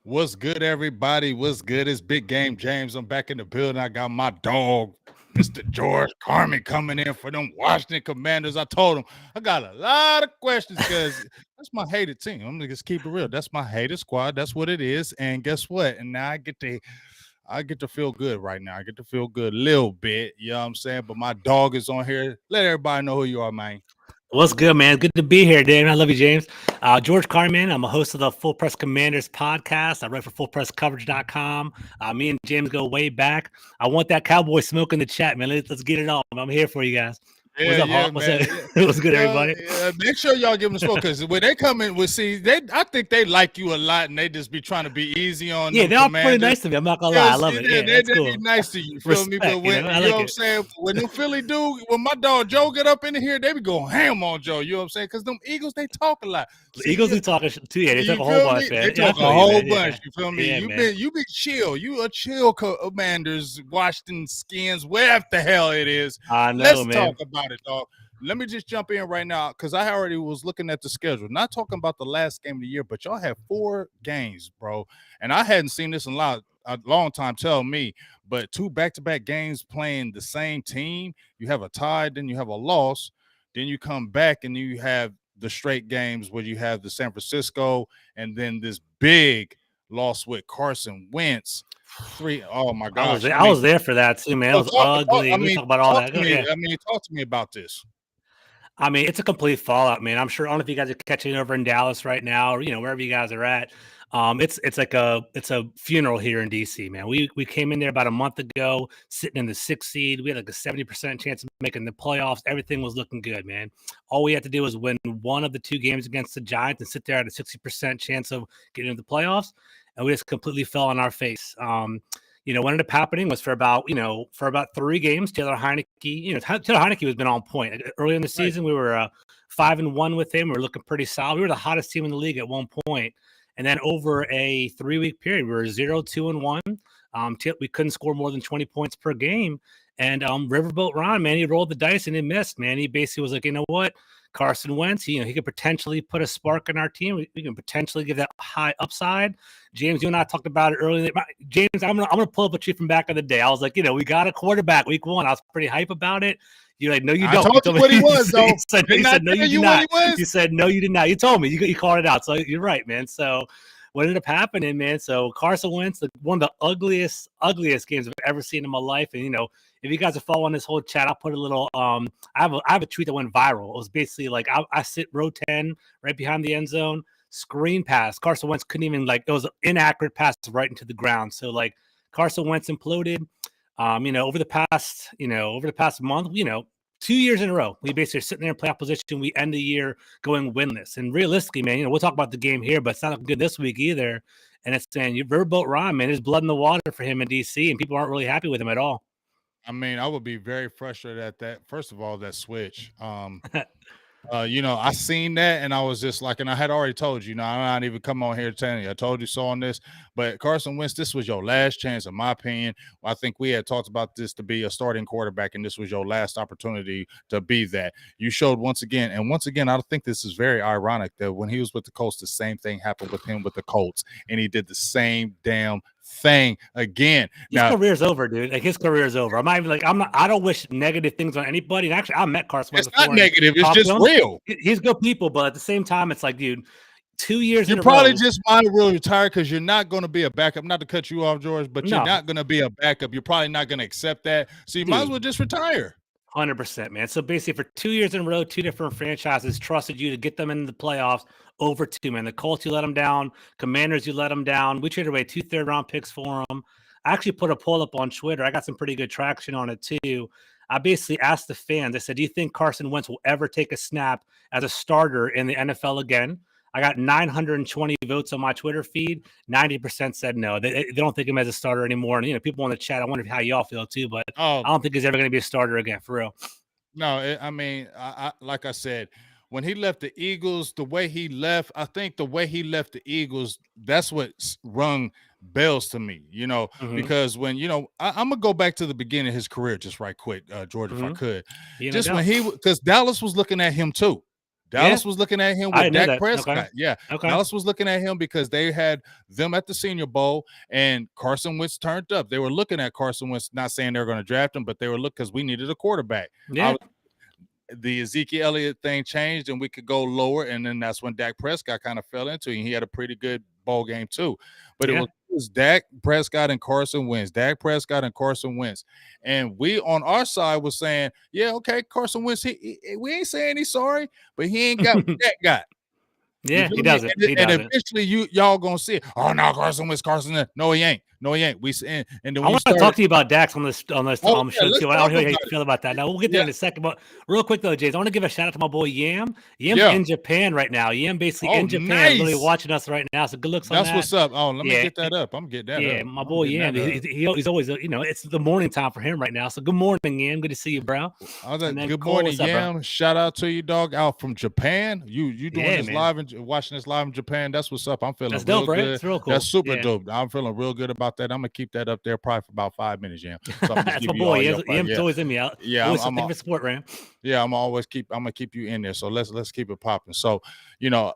What's good, everybody? What's good? It's Big Game James. I'm back in the building. I got my dog, Mr. George Carmi, coming in for them Washington Commanders. I told him I got a lot of questions because that's my hated team. I'm gonna just keep it real. That's my hated squad. That's what it is. And guess what? And now I get to feel good right now. I get to feel good a little bit. You know what I'm saying? But my dog is on here. Let everybody know who you are, man. What's good, man? Good to be here, Dave. I love you, James. George Carmi. I'm a host of the Full Press Commanders podcast. I write for fullpresscoverage.com. Me and James go way back. I want that cowboy smoke in the chat, man. Let's get it on. I'm here for you guys. What's up, Hawk? What's Man. up? What's good, everybody? Make sure y'all give them the smoke because when they come in, I think they like you a lot, and they just be trying to be easy on. Yeah, them they're all Commanders. pretty nice to me. I'm not gonna lie. I love it. Yeah, that's they cool. be nice to you. Feel me? Respect, But when I you like know what I'm it. saying, when them Philly dude, when my dog Joe get up in here, they be going ham on Joe. You know what I'm saying? Because them Eagles, they talk a lot. The Eagles do talk too. Yeah, they talk a whole feel bunch, me? man. They talk Yeah, a I feel whole you, man. bunch. You feel me? Yeah, You been chill. You a chill Commanders, Washington Skins, wherever the hell it is. I know, Let's man. talk about it, dog. Let me just jump in right now because I already was looking at the schedule. Not talking about the last game of the year, but y'all have 4 games, bro. And I hadn't seen this a long time. Tell me, but 2 back-to-back games playing the same team. You have a tie, then you have a loss, then you come back and you have the straight games where you have the San Francisco and then this big loss with Carson Wentz. Oh my gosh! I was there for that too, man. It was ugly. We talk about all that. Yeah. Talk to me about this. I mean, it's a complete fallout, man. I'm sure. I don't know if you guys are catching over in Dallas right now, or wherever you guys are at. It's like a funeral here in DC, man. We came in there about a month ago, sitting in the 6th seed. We had like a 70% chance of making the playoffs. Everything was looking good, man. All we had to do was win one of the 2 games against the Giants and sit there at a 60% chance of getting into the playoffs, and we just completely fell on our face. What ended up happening was for about 3 games, Taylor Heineke, Taylor Heineke has been on point. Early in the season, we were 5-1 with him. We were looking pretty solid. We were the hottest team in the league at one point. And then over a 3-week period, we were 0-2-1. We couldn't score more than 20 points per game. And Riverboat Ron, man, he rolled the dice and he missed, man. He basically was like, you know what? Carson Wentz, he could potentially put a spark in our team. We can potentially give that high upside. James, you and I talked about it earlier. James, I'm gonna pull up a tree from back in the day. I was like, we got a quarterback week 1. I was pretty hype about it. You're like, no, you don't. I told you what he was, though. He said, no, you did not. You said, no, you did not. You told me. You called it out. So you're right, man. So what ended up happening, man? So Carson Wentz, one of the ugliest games I've ever seen in my life. And, if you guys are following this whole chat, I'll put a little, I have a tweet that went viral. It was basically like, I sit row 10 right behind the end zone, screen pass. Carson Wentz couldn't even, it was an inaccurate pass right into the ground. So Carson Wentz imploded. Over the past month, 2 years in a row, we basically are sitting there in playoff position. We end the year going winless. And realistically, man, we'll talk about the game here, but it's not looking good this week either. And it's saying Riverboat Ron, man, there's blood in the water for him in DC, and people aren't really happy with him at all. I mean, I would be very frustrated at that. First of all, that switch. I seen that and I was just like, and I had already told you, I'm not even come on here telling you. I told you so on this, but Carson Wentz, this was your last chance, in my opinion. I think we had talked about this to be a starting quarterback, and this was your last opportunity to be that. You showed once again, I think this is very ironic that when he was with the Colts, the same thing happened with him with the Colts, and he did the same damn thing again. His career's over, dude. His career's over. I don't wish negative things on anybody. And actually, I met Carson Wentz. It's not negative. It's just real. He's good people, but at the same time, it's like, dude, 2 years you probably just might really retire because you're not going to be a backup. Not to cut you off, George, but you're not going to be a backup. You're probably not going to accept that. So you might as well just retire. 100%, man. So basically, for 2 years in a row, 2 different franchises trusted you to get them into the playoffs over 2, man. The Colts, you let them down. Commanders, you let them down. We traded away 2 third-round picks for them. I actually put a poll up on Twitter. I got some pretty good traction on it, too. I basically asked the fans, I said, do you think Carson Wentz will ever take a snap as a starter in the NFL again? I got 920 votes on my Twitter feed. 90% said no. They don't think him as a starter anymore. And, people in the chat, I wonder how y'all feel too, but I don't think he's ever going to be a starter again, for real. No, I like I said, when he left the Eagles, the way he left, I think the way he left the Eagles, that's what rung bells to me, because when, I'm going to go back to the beginning of his career just right quick, George, if I could. Just when because Dallas was looking at him too. Dallas was looking at him I with didn't know Dak that. Okay. Prescott. Yeah, Okay. Dallas was looking at him because they had them at the Senior Bowl, and Carson Wentz turned up. They were looking at Carson Wentz, not saying they were going to draft him, but they were looking because we needed a quarterback. Yeah. The Ezekiel Elliott thing changed, and we could go lower, and then that's when Dak Prescott kind of fell into it. And he had a pretty good bowl game too, but it was Dak Prescott and Carson Wentz, Dak Prescott and Carson Wentz, and we on our side was saying, yeah, okay, Carson Wentz, we ain't saying he's sorry, but he ain't got what Dak got. Yeah, he doesn't. And eventually, y'all gonna see it. Oh no, Carson Wentz, Carson. No, he ain't. No, he ain't. And then I want to talk to you about Dax on this show too. I don't know how you feel about that. Now we'll get there in a second, but real quick though, James, I want to give a shout out to my boy Yam. Yam's in Japan right now. Yam basically in Japan, really watching us right now. So good looks on that. That's what's up. Oh, let me get that up. I'm getting that up. Yeah, my boy Yam. He's always, it's the morning time for him right now. So good morning, Yam. Good to see you, bro. Good morning, Yam. Shout out to you, dog. Out from Japan. You doing this live and watching this live in Japan? That's what's up. I'm feeling that's real dope, good. Right? It's real cool. That's super dope. I'm feeling real good about that. I'm gonna keep that up there probably for about 5 minutes, Yam. So that's my boy. Yam's always in me out. Yeah, I'm a support, man. Yeah, I'm gonna keep you in there. So let's keep it popping. So,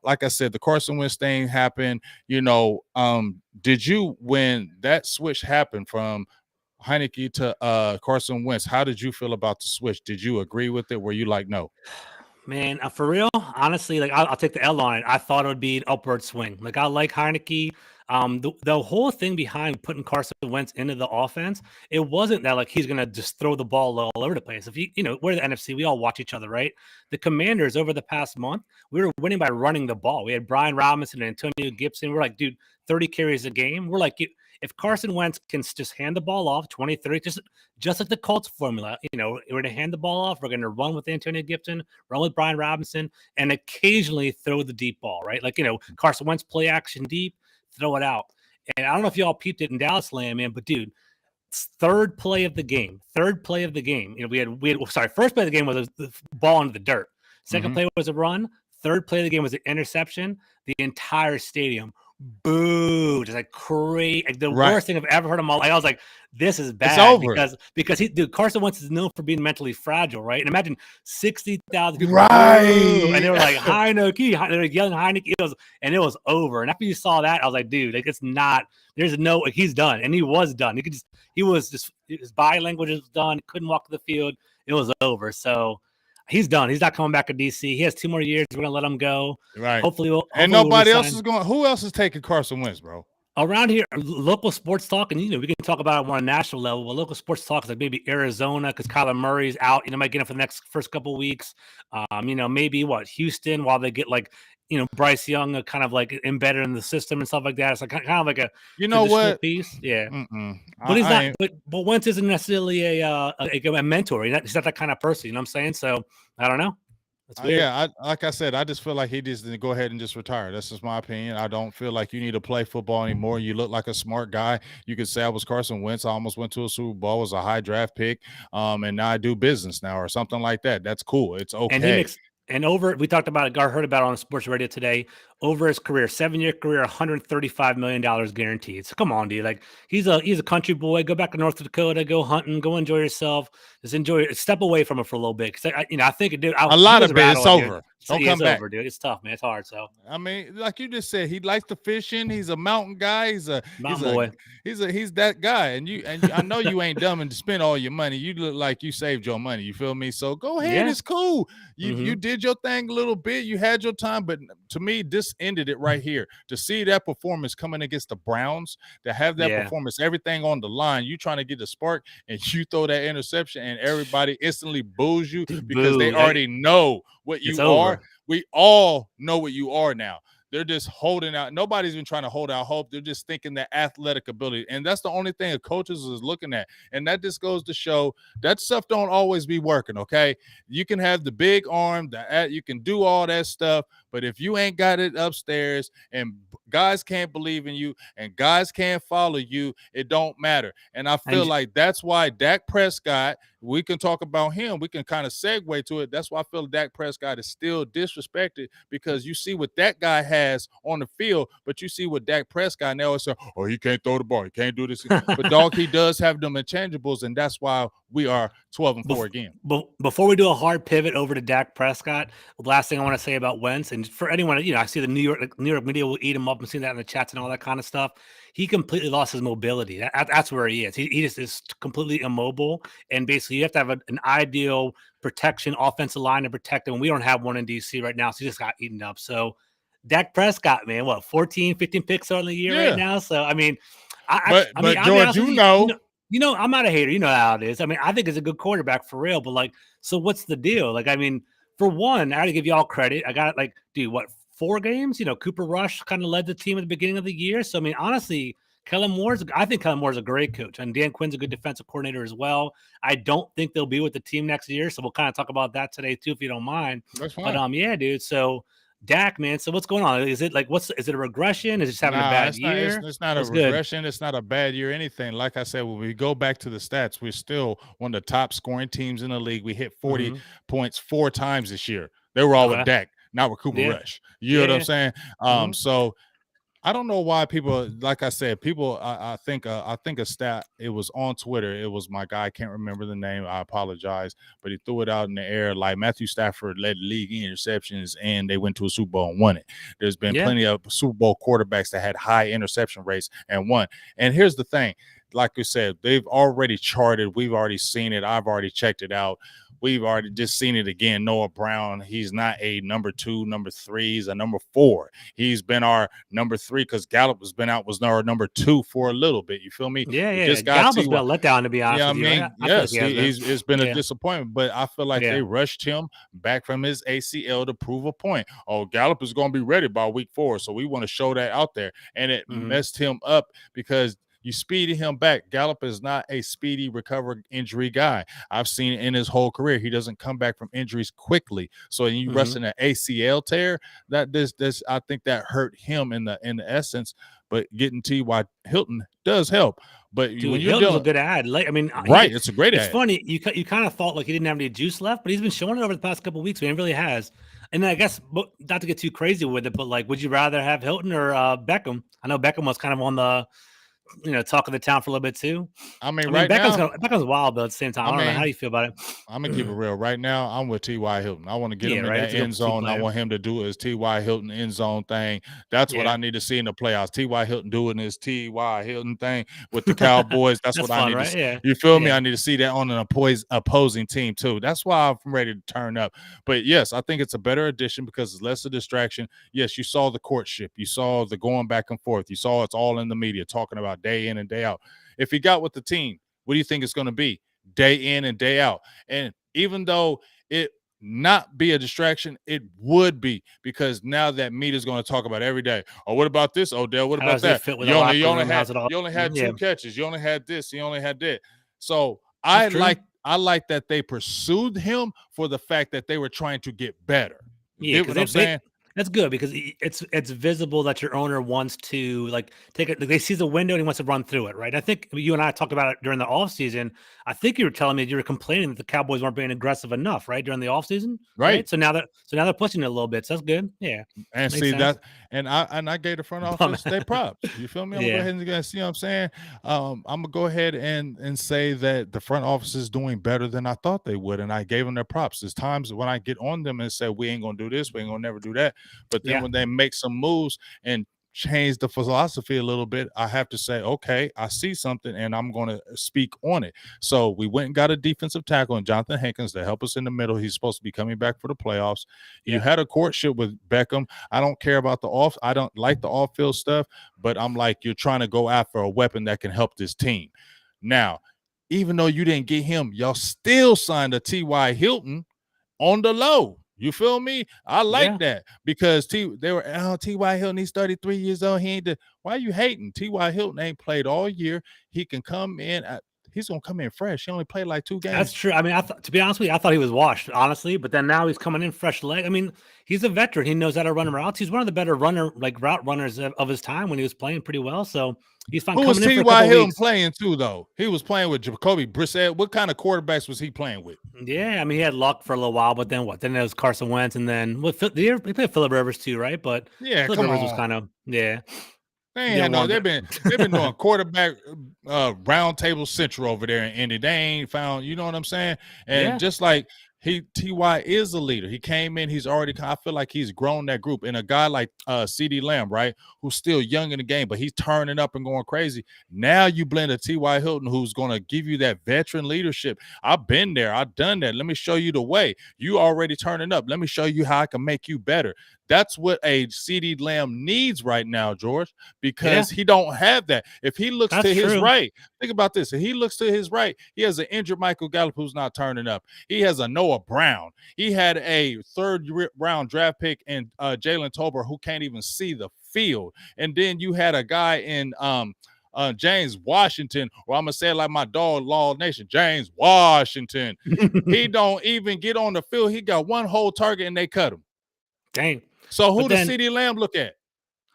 like I said, the Carson Wentz thing happened. Did you, when that switch happened from Heineke to Carson Wentz, how did you feel about the switch? Did you agree with it? Were you like, no? Man, for real, honestly, like I'll take the L on it. I thought it would be an upward swing. Like I like Heineke. The whole thing behind putting Carson Wentz into the offense, it wasn't that like he's gonna just throw the ball all over the place. If we're the NFC, we all watch each other, right? The Commanders over the past month, we were winning by running the ball. We had Brian Robinson and Antonio Gibson. We're like, dude, 30 carries a game. We're like, if Carson Wentz can just hand the ball off 20, 30, just like the Colts formula, we're going to hand the ball off. We're going to run with Antonio Gibson, run with Brian Robinson, and occasionally throw the deep ball, right? Like, Carson Wentz play action deep, throw it out. And I don't know if y'all peeped it in Dallas land, man, but dude, third play of the game. First play of the game was the ball into the dirt. Second play was a run. Third play of the game was an interception. The entire stadium boo, just like crazy. Like the worst thing I've ever heard of my life. I was like, this is bad because Carson Wentz is known for being mentally fragile, right? And imagine 60,000 people, and they were like Heineke, they were yelling Heineke, it was over. And after you saw that, I was like, dude, like it's not. There's no, like, he's done, and he was done. His body language was done. He couldn't walk to the field. It was over. So. He's done. He's not coming back to DC. He has 2 more years. We're gonna let him go. Right. Hopefully, nobody else is going. Who else is taking Carson Wentz, bro? Around here, local sports talk, and we can talk about it on a national level. But local sports talk is like maybe Arizona because Kyler Murray's out. Might get him for the first couple of weeks. Maybe Houston while they get Bryce Young kind of like embedded in the system and stuff like that. It's like kind of like a piece. Yeah. But he's not. But Wentz isn't necessarily a mentor. He's not that kind of person. You know what I'm saying? So I don't know. Like I said, I just feel like he just didn't go ahead and just retire. That's just my opinion. I don't feel like you need to play football anymore. You look like a smart guy. You could say I was Carson Wentz. I almost went to a Super Bowl, was a high draft pick, and now I do business now or something like that. That's cool. It's okay. And we talked about it, heard about it on sports radio today. Over his career, 7-year career, $135 million guaranteed. So come on, dude. Like he's a country boy. Go back to North Dakota, go hunting, go enjoy yourself. Just enjoy it. Step away from it for a little bit. Cause I think, dude, a lot of it, it's over. Don't come back. Over, dude. It's tough, man. It's hard. So I mean, like you just said, he likes to fishing. He's a mountain guy. He's boy. He's that guy. And I know you ain't dumb and spend all your money. You look like you saved your money. You feel me? So go ahead. Yeah. It's cool. You did your thing a little bit. You had your time, but to me, this ended it right here. To see that performance coming against the Browns, to have that performance, everything on the line, you trying to get the spark, and you throw that interception, and everybody instantly boos you because they already know what you are. We all know what you are now. They're just holding out. Nobody's even trying to hold out hope. They're just thinking that athletic ability. And that's the only thing a coaches is looking at. And that just goes to show that stuff don't always be working, okay? You can have the big arm, you can do all that stuff, but if you ain't got it upstairs and guys can't believe in you and guys can't follow you, it don't matter. And I feel like that's why Dak Prescott, we can talk about him. We can kind of segue to it. That's why I feel Dak Prescott is still disrespected, because you see what that guy has on the field, but you see what Dak Prescott now is saying, oh, he can't throw the ball. He can't do this. But, dog, he does have them intangibles, and that's why we are 12-4 again. Before we do a hard pivot over to Dak Prescott, the last thing I want to say about Wentz, and for anyone, I see the New York media will eat him up and see that in the chats and all that kind of stuff. He completely lost his mobility. That's where he is. He just is completely immobile, and basically you have to have an ideal protection offensive line to protect him. And we don't have one in DC right now, so he just got eaten up. So Dak Prescott, man, 14, 15 picks on the year right now. So I mean, but George, I'm not a hater. You know how it is. I mean, I think it's a good quarterback for real. But so what's the deal? For one, I got to give you all credit. I got 4 games? Cooper Rush kind of led the team at the beginning of the year. So I mean, honestly, I think Kellen Moore's a great coach, and Dan Quinn's a good defensive coordinator as well. I don't think they'll be with the team next year, so we'll kind of talk about that today too, if you don't mind. That's fine. But yeah, dude. So Dak, man. So what's going on? Is it is it a regression? Is it just having a bad year? It's not a regression. It's not a bad year or anything. Like I said, when we go back to the stats, we're still one of the top scoring teams in the league. We hit 40 points 4 times this year. They were all with Dak, not with Cooper Rush. You know what I'm saying? So I don't know why people, like I said, I think a stat, it was on Twitter. It was my guy. I can't remember the name. I apologize, but he threw it out in the air. Like Matthew Stafford led the league in interceptions and they went to a Super Bowl and won it. There's been plenty of Super Bowl quarterbacks that had high interception rates and won. And here's the thing, like you said, they've already charted. We've already seen it. I've already checked it out. We've already just seen it again. Noah Brown, he's not a number 2, number 3. He's a number 4. He's been our number 3 because Gallup was our number 2 for a little bit. You feel me? Yeah. Gallup's been a letdown, to be honest with you. I mean, yes, it's been a disappointment, but I feel like they rushed him back from his ACL to prove a point. Oh, Gallup is going to be ready by week 4, so we want to show that out there. And it messed him up because you speeded him back. Gallup is not a speedy recovered injury guy. I've seen it in his whole career. He doesn't come back from injuries quickly. So when you rush in an ACL tear, I think that hurt him in the essence. But getting T.Y. Hilton does help. But dude, when you're Hilton's a good ad. It's a great ad. It's funny. You kind of thought he didn't have any juice left, but he's been showing it over the past couple of weeks. He really has. And then I guess, not to get too crazy with it, but would you rather have Hilton or Beckham? I know Beckham was kind of on the talk of the town for a little bit too. I mean right now, Beckham's wild, but at the same time, I don't know. How do you feel about it? I'm gonna keep it real. Right now, I'm with T.Y. Hilton. I want to get him in that end zone. I want him to do his T.Y. Hilton end zone thing. That's what I need to see in the playoffs. T.Y. Hilton doing his T.Y. Hilton thing with the Cowboys. That's what I need to see. Yeah. You feel me? I need to see that on an opposing team too. That's why I'm ready to turn up. But yes, I think it's a better addition because it's less a distraction. Yes, you saw the courtship. You saw the going back and forth. You saw it's all in the media talking about day in and day out. If he got with the team, what do you think it's going to be? Day in and day out. And even though it not be a distraction, it would be, because now that media is going to talk about every day. Oh, what about this, Odell? What about that? You only had 2 catches. You only had this. You only had that. So I like that they pursued him for the fact that they were trying to get better. Yeah, what I'm saying? That's good because it's visible that your owner wants to take it. They see the window and he wants to run through it, right? I think you and I talked about it during the offseason. I think you were telling me you were complaining that the Cowboys weren't being aggressive enough, right, during the offseason, right? So now they're pushing it a little bit. So that's good, yeah. And see sense. That, and I gave the front office their props. You feel me? I'm gonna go ahead and see what I'm saying. I'm gonna go ahead and say that the front office is doing better than I thought they would, and I gave them their props. There's times when I get on them and say we ain't gonna do this, we ain't gonna never do that. But then when they make some moves and change the philosophy a little bit, I have to say, okay, I see something and I'm going to speak on it. So we went and got a defensive tackle and Jonathan Hankins to help us in the middle. He's supposed to be coming back for the playoffs. You had a courtship with Beckham. I don't care about I don't like the off-field stuff, but I'm like, you're trying to go after a weapon that can help this team. Now, even though you didn't get him, y'all still signed a T.Y. Hilton on the low. You feel me? I like that because T.Y. Hilton, he's 33 years old. Why are you hating? T.Y. Hilton ain't played all year. He can come in. He's going to come in fresh. He only played 2 games. That's true. I mean, to be honest with you, I thought he was washed, honestly, but then now he's coming in fresh leg. I mean, he's a veteran. He knows how to run routes. He's one of the better route runners of his time when he was playing pretty well. So he's fine. Who was T.Y. Hilton playing too, though? He was playing with Jacoby Brissett. What kind of quarterbacks was he playing with? Yeah, I mean, he had Luck for a little while, but then what? Then it was Carson Wentz, and then he played Phillip Rivers too, right? But Phillip Rivers was kind of They ain't Get had no. warmed They've been doing up. quarterback round table central over there in Indy. They ain't found. You know what I'm saying? And Yeah. just like Ty is a leader. He came in. He's already. I feel like he's grown that group. And a guy like CD Lamb, right, who's still young in the game, but he's turning up and going crazy. Now you blend a Ty Hilton, who's going to give you that veteran leadership. I've been there. I've done that. Let me show you the way. You already turning up. Let me show you how I can make you better. That's what a CD Lamb needs right now, George, because he don't have that. If he looks to his right, think about this. If he looks to his right, he has an injured Michael Gallup who's not turning up. He has a Noah Brown. He had a third-round draft pick in Jalen Tolbert who can't even see the field. And then you had a guy in James Washington, or I'm going to say it like my dog, Law Nation, James Washington. He don't even get on the field. He got one whole target, and they cut him. Dang. So who does CD Lamb look at?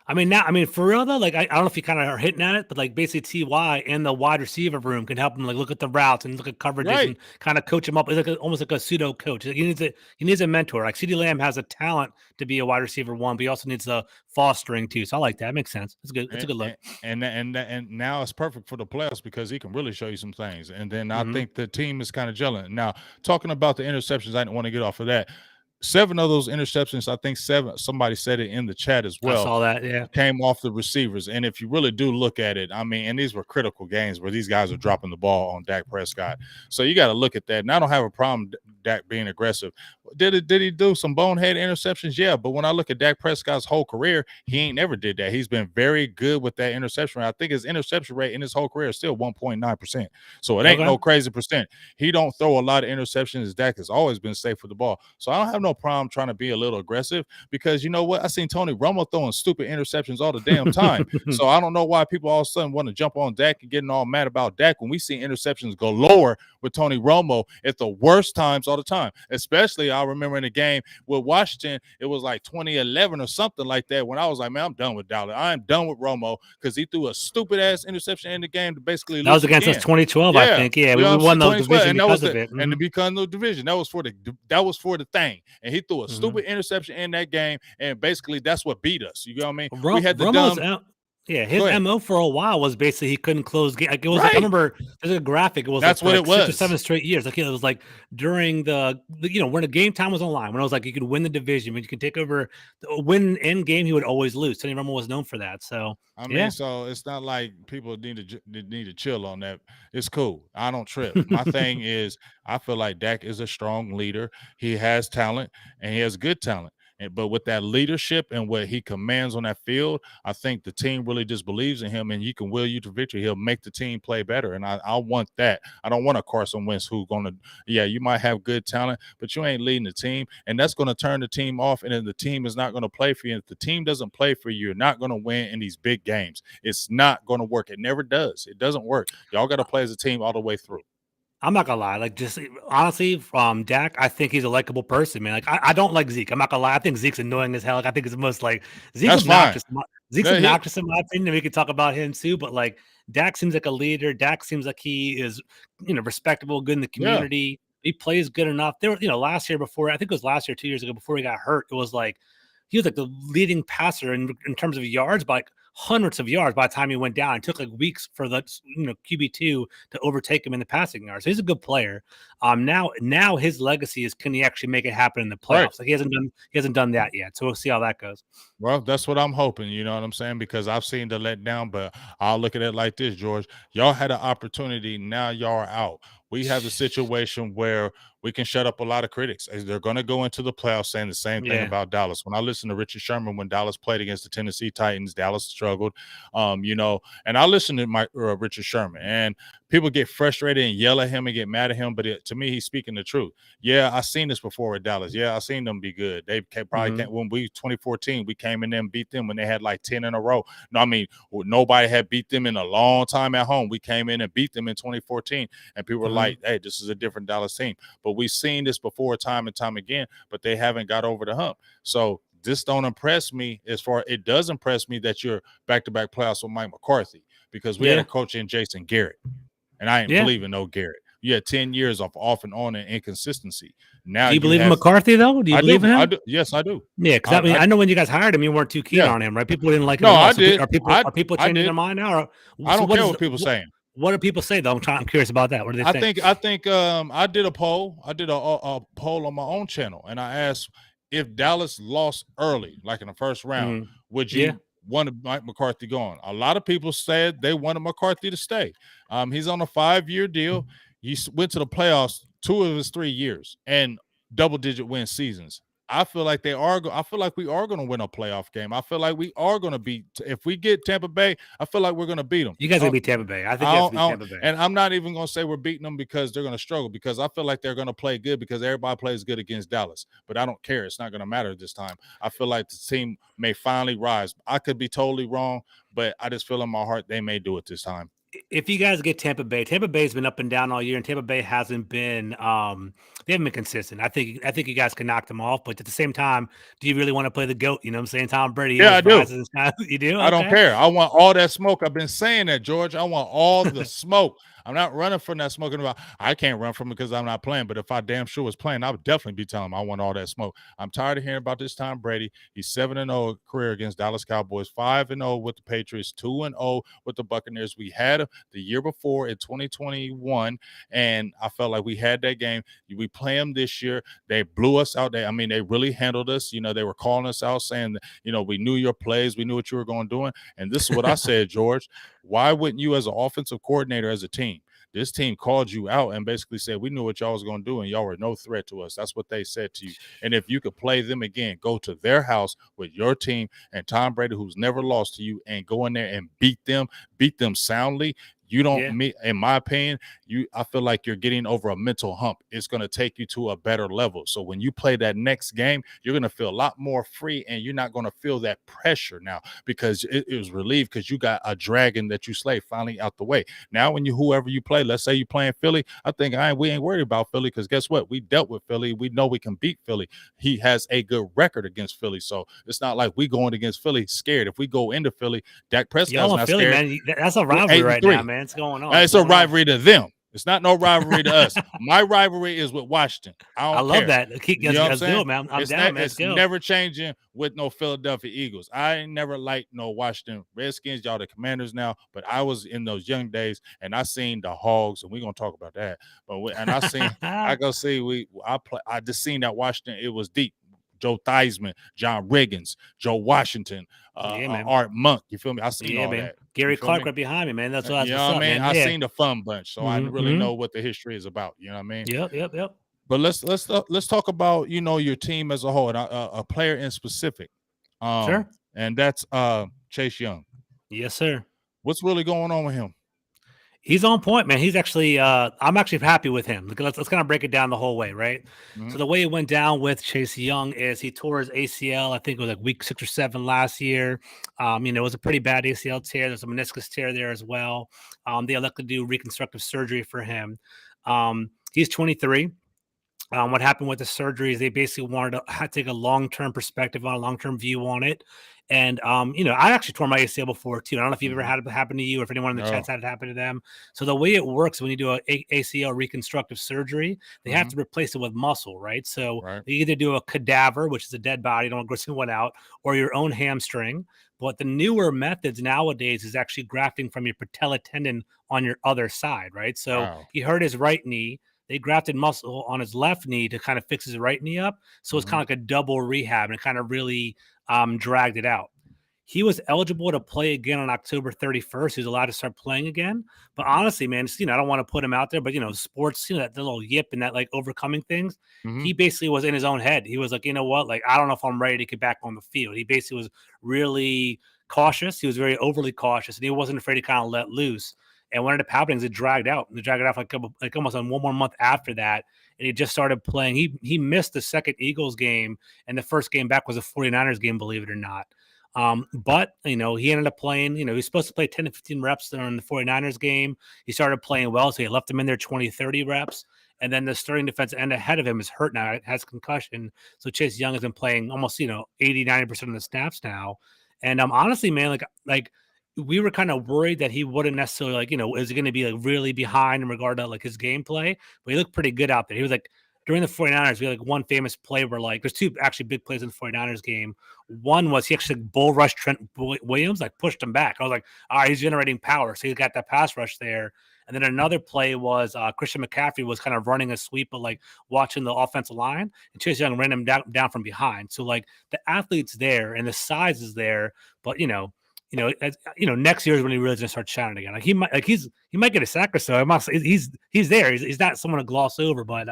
I mean, for real though, like I don't know if you kind of are hitting at it, but like basically Ty in the wide receiver room can help him like look at the routes and look at coverages and kind of coach him up. It's like almost like a pseudo coach. Like he needs a mentor. Like CD Lamb has a talent to be a wide receiver one, but he also needs a fostering too. So I like that. It makes sense. It's good. It's a good look. And now it's perfect for the playoffs because he can really show you some things. And then I think the team is kind of gelling. Now, talking about the interceptions, I didn't want to get off of that. 7 of those interceptions, I think 7, somebody said it in the chat as well. I saw that, came off the receivers. And if you really do look at it, I mean, and these were critical games where these guys are dropping the ball on Dak Prescott. So you got to look at that. And I don't have a problem Dak being aggressive. Did he do some bonehead interceptions? Yeah, but when I look at Dak Prescott's whole career, he ain't never did that. He's been very good with that interception rate. I think his interception rate in his whole career is still 1.9%. So it ain't no crazy percent. He don't throw a lot of interceptions. Dak has always been safe with the ball. So I don't have no problem trying to be a little aggressive because you know what? I seen Tony Romo throwing stupid interceptions all the damn time. So I don't know why people all of a sudden want to jump on Dak and getting all mad about Dak when we see interceptions go lower with Tony Romo at the worst times all the time. Especially I remember in the game with Washington, it was like 2011 or something like that when I was like, man, I'm done with Dallas. I'm done with Romo because he threw a stupid ass interception in the game to basically lose. That was against us 2012, I think. Yeah, we won the division because of it. And because of the division, that was for the thing. And he threw a stupid interception in that game, and basically that's what beat us. You know what I mean? We had the Romo's his MO for a while was basically he couldn't close game. Like it was like, I remember there's a graphic. It was that's like, what it was. 6 or 7 straight years. Like it was like during the when the game time was on line, when I was like you could win the division, when you could take over win in game, he would always lose. Tony Romo was known for that. So I mean, so it's not like people need to chill on that. It's cool. I don't trip. My thing is, I feel like Dak is a strong leader. He has talent and he has good talent. But with that leadership and what he commands on that field, I think the team really just believes in him and he can will you to victory. He'll make the team play better. And I want that. I don't want a Carson Wentz who's going to, you might have good talent, but you ain't leading the team. And that's going to turn the team off. And then the team is not going to play for you. And if the team doesn't play for you, you're not going to win in these big games. It's not going to work. It never does. It doesn't work. Y'all got to play as a team all the way through. I'm not gonna lie. Like, just honestly, from Dak, I think he's a likable person, man. Like, I don't like Zeke. I'm not gonna lie. I think Zeke's annoying as hell. Like, I think it's the most like Zeke's obnoxious. Zeke's obnoxious in my opinion. And we could talk about him too, but like Dak seems like a leader. Dak seems like he is, respectable, good in the community. He plays good enough. There, last year before, I think it was last year, 2 years ago, before he got hurt, it was like he was like the leading passer in terms of yards by like hundreds of yards by the time he went down. It took like weeks for the QB2 to overtake him in the passing yards. So he's a good player. Now his legacy is, can he actually make it happen in the playoffs? Right. Like he hasn't done that yet. So we'll see how that goes. Well, that's what I'm hoping, you know what I'm saying? Because I've seen the letdown, but I'll look at it like this, George. Y'all had an opportunity, now y'all are out. We have the situation where we can shut up a lot of critics. They're going to go into the playoffs saying the same thing about Dallas. When I listened to Richard Sherman when Dallas played against the Tennessee Titans, Dallas struggled, and I listened to Richard Sherman, and people get frustrated and yell at him and get mad at him, but to me, he's speaking the truth. Yeah, I've seen this before with Dallas. Yeah, I've seen them be good. They probably when 2014, we came in there and beat them when they had like 10 in a row. No, I mean, nobody had beat them in a long time at home. We came in and beat them in 2014, and people were like, hey, this is a different Dallas team. But we've seen this before time and time again, but they haven't got over the hump. So this don't impress me it does impress me that you're back-to-back playoffs with Mike McCarthy because we had a coach in Jason Garrett, and I ain't believing no Garrett. You had 10 years of off and on and inconsistency. Now Do you you believe in have. McCarthy though? Do you I believe do. in I him? do. Yes, I do. Yeah, because I mean, I I know when you guys hired him, you weren't too keen yeah. on him, right? People didn't like him No, at all. I So did. are people I changing their did. mind now? I So don't care what people saying. what do people say though? I'm curious about that. What do they I think? think I did a poll. I did a poll on my own channel, and I asked if Dallas lost early, like in the first round, Mhm. would Yeah. you want Mike McCarthy gone? A lot of people said they wanted McCarthy to stay. He's on a 5-year deal. He went to the playoffs 2 of his 3 years and double-digit win seasons. I feel like they are. I feel like we are going to win a playoff game. I feel like we are going to beat. If we get Tampa Bay, I feel like we're going to beat them. You guys are gonna beat Tampa Bay. I think you guys beat Tampa Bay. And I'm not even going to say we're beating them because they're going to struggle, because I feel like they're going to play good because everybody plays good against Dallas. But I don't care. It's not going to matter this time. I feel like the team may finally rise. I could be totally wrong, but I just feel in my heart they may do it this time. If you guys get Tampa Bay's been up and down all year, and Tampa Bay hasn't been they haven't been consistent. I think you guys can knock them off, but at the same time, do you really want to play the GOAT? You know what I'm saying? Tom Brady. Yeah, I do. You do? I don't Okay. care. I want all that smoke. I've been saying that, George. I want all the smoke. I'm not running from that smoke. I can't run from it because I'm not playing. But if I damn sure was playing, I would definitely be telling him I want all that smoke. I'm tired of hearing about this Tom Brady. He's 7-0 career against Dallas Cowboys, 5-0 with the Patriots, 2-0 with the Buccaneers. We had the year before in 2021, and I felt like we had that game. We play them this year. They blew us out. They really handled us. They were calling us out, saying that, we knew your plays, we knew what you were going to do. And this is what I said, George. Why wouldn't you, as an offensive coordinator, as a team? This team called you out and basically said, we knew what y'all was going to do, and y'all were no threat to us. That's what they said to you. And if you could play them again, go to their house with your team and Tom Brady, who's never lost to you, and go in there and beat them soundly. You don't, in my opinion, I feel like you're getting over a mental hump. It's going to take you to a better level. So when you play that next game, you're going to feel a lot more free, and you're not going to feel that pressure now because it was relieved because you got a dragon that you slayed finally out the way. Now, when whoever you play, let's say you playing Philly, I think we ain't worried about Philly because guess what? We dealt with Philly. We know we can beat Philly. He has a good record against Philly, so it's not like we going against Philly scared. If we go into Philly, Dak Prescott's not Philly, scared. man. That's a rivalry right now, man. It's going on. It's a rivalry to them. It's not no rivalry to us. My rivalry is with Washington. I don't love care. that. You know what I'm saying? Man. I'm down, man. It's never changing with no Philadelphia Eagles. I ain't never liked no Washington Redskins. Y'all the Commanders now, but I was in those young days, and I seen the Hogs, and we're gonna talk about that. I just seen that Washington. It was deep. Joe Theismann, John Riggins, Joe Washington, Art Monk. You feel me? I seen all that. Gary Clark right behind me, man. That's what you know what I mean. Man. I seen the fun bunch, so I really know what the history is about. You know what I mean? Yep. But let's talk about your team as a whole and a player in specific. Sure. And that's Chase Young. Yes, sir. What's really going on with him? He's on point, man. He's actually, I'm actually happy with him. Let's kind of break it down the whole way, right? So the way it went down with Chase Young is he tore his ACL. I think it was like week 6 or 7 last year. It was a pretty bad ACL tear. There's a meniscus tear there as well. They elected to do reconstructive surgery for him. He's 23. What happened with the surgery is they basically wanted to take a long-term perspective on a long-term view on it. And, I actually tore my ACL before too. I don't know if you've ever had it happen to you or if anyone in the chat's had it happen to them. So the way it works when you do a ACL reconstructive surgery, they have to replace it with muscle, right? So they either do a cadaver, which is a dead body, don't gross one out, or your own hamstring. But the newer methods nowadays is actually grafting from your patella tendon on your other side, right? So he hurt his right knee. They grafted muscle on his left knee to kind of fix his right knee up. So it's kind of like a double rehab, and it kind of really dragged it out. He was eligible to play again on October 31st. He was allowed to start playing again. But honestly, man, I don't want to put him out there, but, sports, that little yip and that, like, overcoming things, he basically was in his own head. He was like, you know what? Like, I don't know if I'm ready to get back on the field. He basically was really cautious. He was very overly cautious, and he wasn't afraid to kind of let loose. And what ended up happening is it dragged out. It dragged out like almost on 1 more month after that. And he just started playing. He missed the second Eagles game, and the first game back was a 49ers game, believe it or not. But he ended up playing. He was supposed to play 10 to 15 reps during the 49ers game. He started playing well, so he left him in there 20, 30 reps. And then the starting defense end ahead of him is hurt now. It has concussion. So Chase Young has been playing almost, 80, 90% of the snaps now. And honestly, man, like we were kind of worried that he wouldn't necessarily is he going to be like really behind in regard to like his gameplay, but he looked pretty good out there. He was like during the 49ers, we had like one famous play where like there's two actually big plays in the 49ers game. One was he actually bull rushed Trent Williams, like pushed him back. I was like, all right, he's generating power. So he got that pass rush there. And then another play was Christian McCaffrey was kind of running a sweep, but like watching the offensive line, and Chase Young ran him down from behind. So like the athlete's there and the size is there, but next year is when he really gonna start shining again. Like he might get a sack or so. He's there. He's not someone to gloss over, but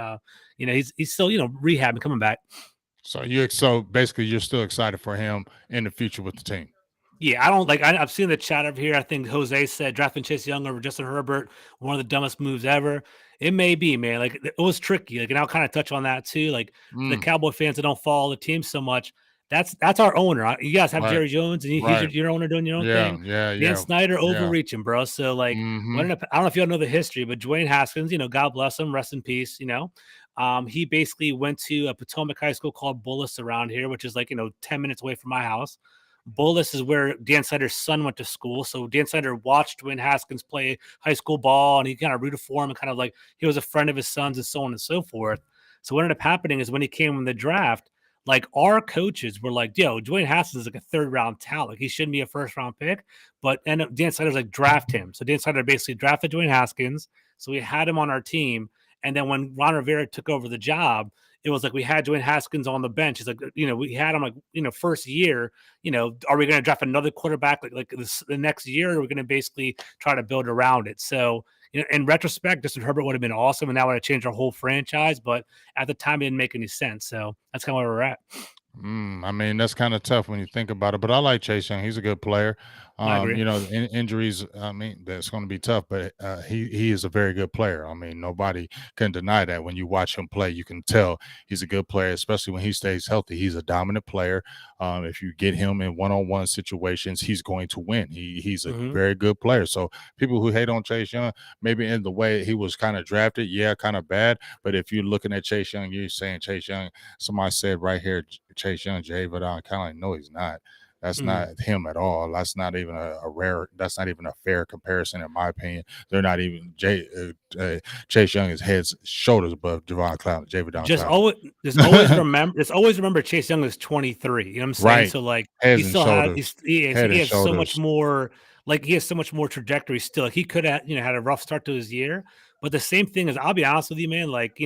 he's still rehabbing, coming back. So basically you're still excited for him in the future with the team. Yeah, I don't like. I've seen the chat over here. I think Jose said drafting Chase Young over Justin Herbert, one of the dumbest moves ever. It may be, man. Like it was tricky. Like, and I'll kind of touch on that too. Like for the Cowboy fans that don't follow the team so much, that's our owner. You guys have Jerry Jones, and he's your owner doing your own thing. Dan Snyder overreaching, bro. So like, I don't know if y'all know the history, but Dwayne Haskins, God bless him, rest in peace. He basically went to a Potomac high school called Bullis around here, which is like 10 minutes away from my house. Bullis is where Dan Snyder's son went to school. So Dan Snyder watched Dwayne Haskins play high school ball, and he kind of rooted for him and kind of like he was a friend of his son's and so on and so forth. So what ended up happening is when he came in the draft, like our coaches were like, yo, Dwayne Haskins is like a third round talent. Like he shouldn't be a first round pick. But Dan Snyder's like, draft him. So Dan Snyder basically drafted Dwayne Haskins. So we had him on our team. And then when Ron Rivera took over the job, it was like we had Dwayne Haskins on the bench. It's like, we had him like, first year, are we going to draft another quarterback like the next year? Or are we going to basically try to build around it? So, in retrospect, Justin Herbert would have been awesome, and that would have changed our whole franchise. But at the time, it didn't make any sense. So that's kind of where we're at. I mean, that's kind of tough when you think about it, but I like Chase Young. He's a good player. I agree. Injuries, I mean, that's going to be tough, but he is a very good player. I mean, nobody can deny that. When you watch him play, you can tell he's a good player, especially when he stays healthy. He's a dominant player. If you get him in one-on-one situations, he's going to win. He's a very good player. So people who hate on Chase Young, maybe in the way he was kind of drafted, kind of bad. But if you're looking at Chase Young, you're saying Chase Young. Somebody said right here, Chase Young, Jay, but I kind of like, no, he's not. That's not him at all. That's not even that's not even a fair comparison, in my opinion. They're not even Chase Young is heads, shoulders above Javon Clowney, Javidon Clowney. Just always remember Chase Young is 23. You know what I'm saying? Right. So like Head he and still shoulders. he has so much more. Like he has so much more trajectory still. Like he could have had a rough start to his year, but the same thing is, I'll be honest with you, man. Like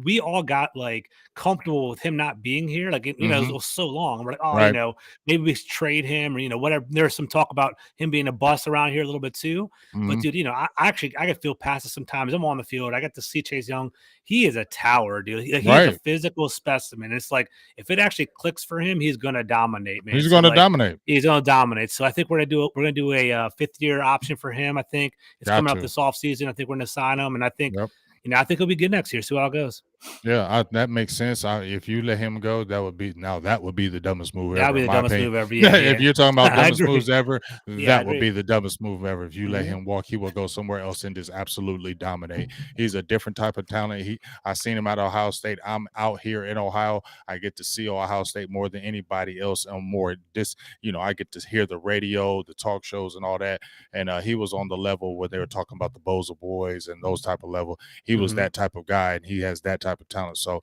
we all got like comfortable with him not being here. Like it was so long. We're like, Right. maybe we trade him or whatever. There's some talk about him being a bust around here a little bit too. But dude, I can feel past it sometimes. I'm on the field. I got to see Chase Young. He is a tower, dude. He's a physical specimen. It's like if it actually clicks for him, he's gonna dominate, man. He's gonna dominate. He's gonna dominate. So I think we're gonna do a fifth year option for him. I think it's coming up this offseason. I think we're gonna sign him, and I think. Yep. I think he'll be good next year. See how it goes. Yeah, that makes sense. If you let him go, that would be the dumbest move ever. That would be the dumbest move ever. Yeah. If you're talking about dumbest moves ever, that would be the dumbest move ever. If you let him walk, he will go somewhere else and just absolutely dominate. He's a different type of talent. I seen him at Ohio State. I'm out here in Ohio. I get to see Ohio State more than anybody else, and more I get to hear the radio, the talk shows, and all that. And he was on the level where they were talking about the Boza boys and those type of level. He was that type of guy, and he has that type of talent. So,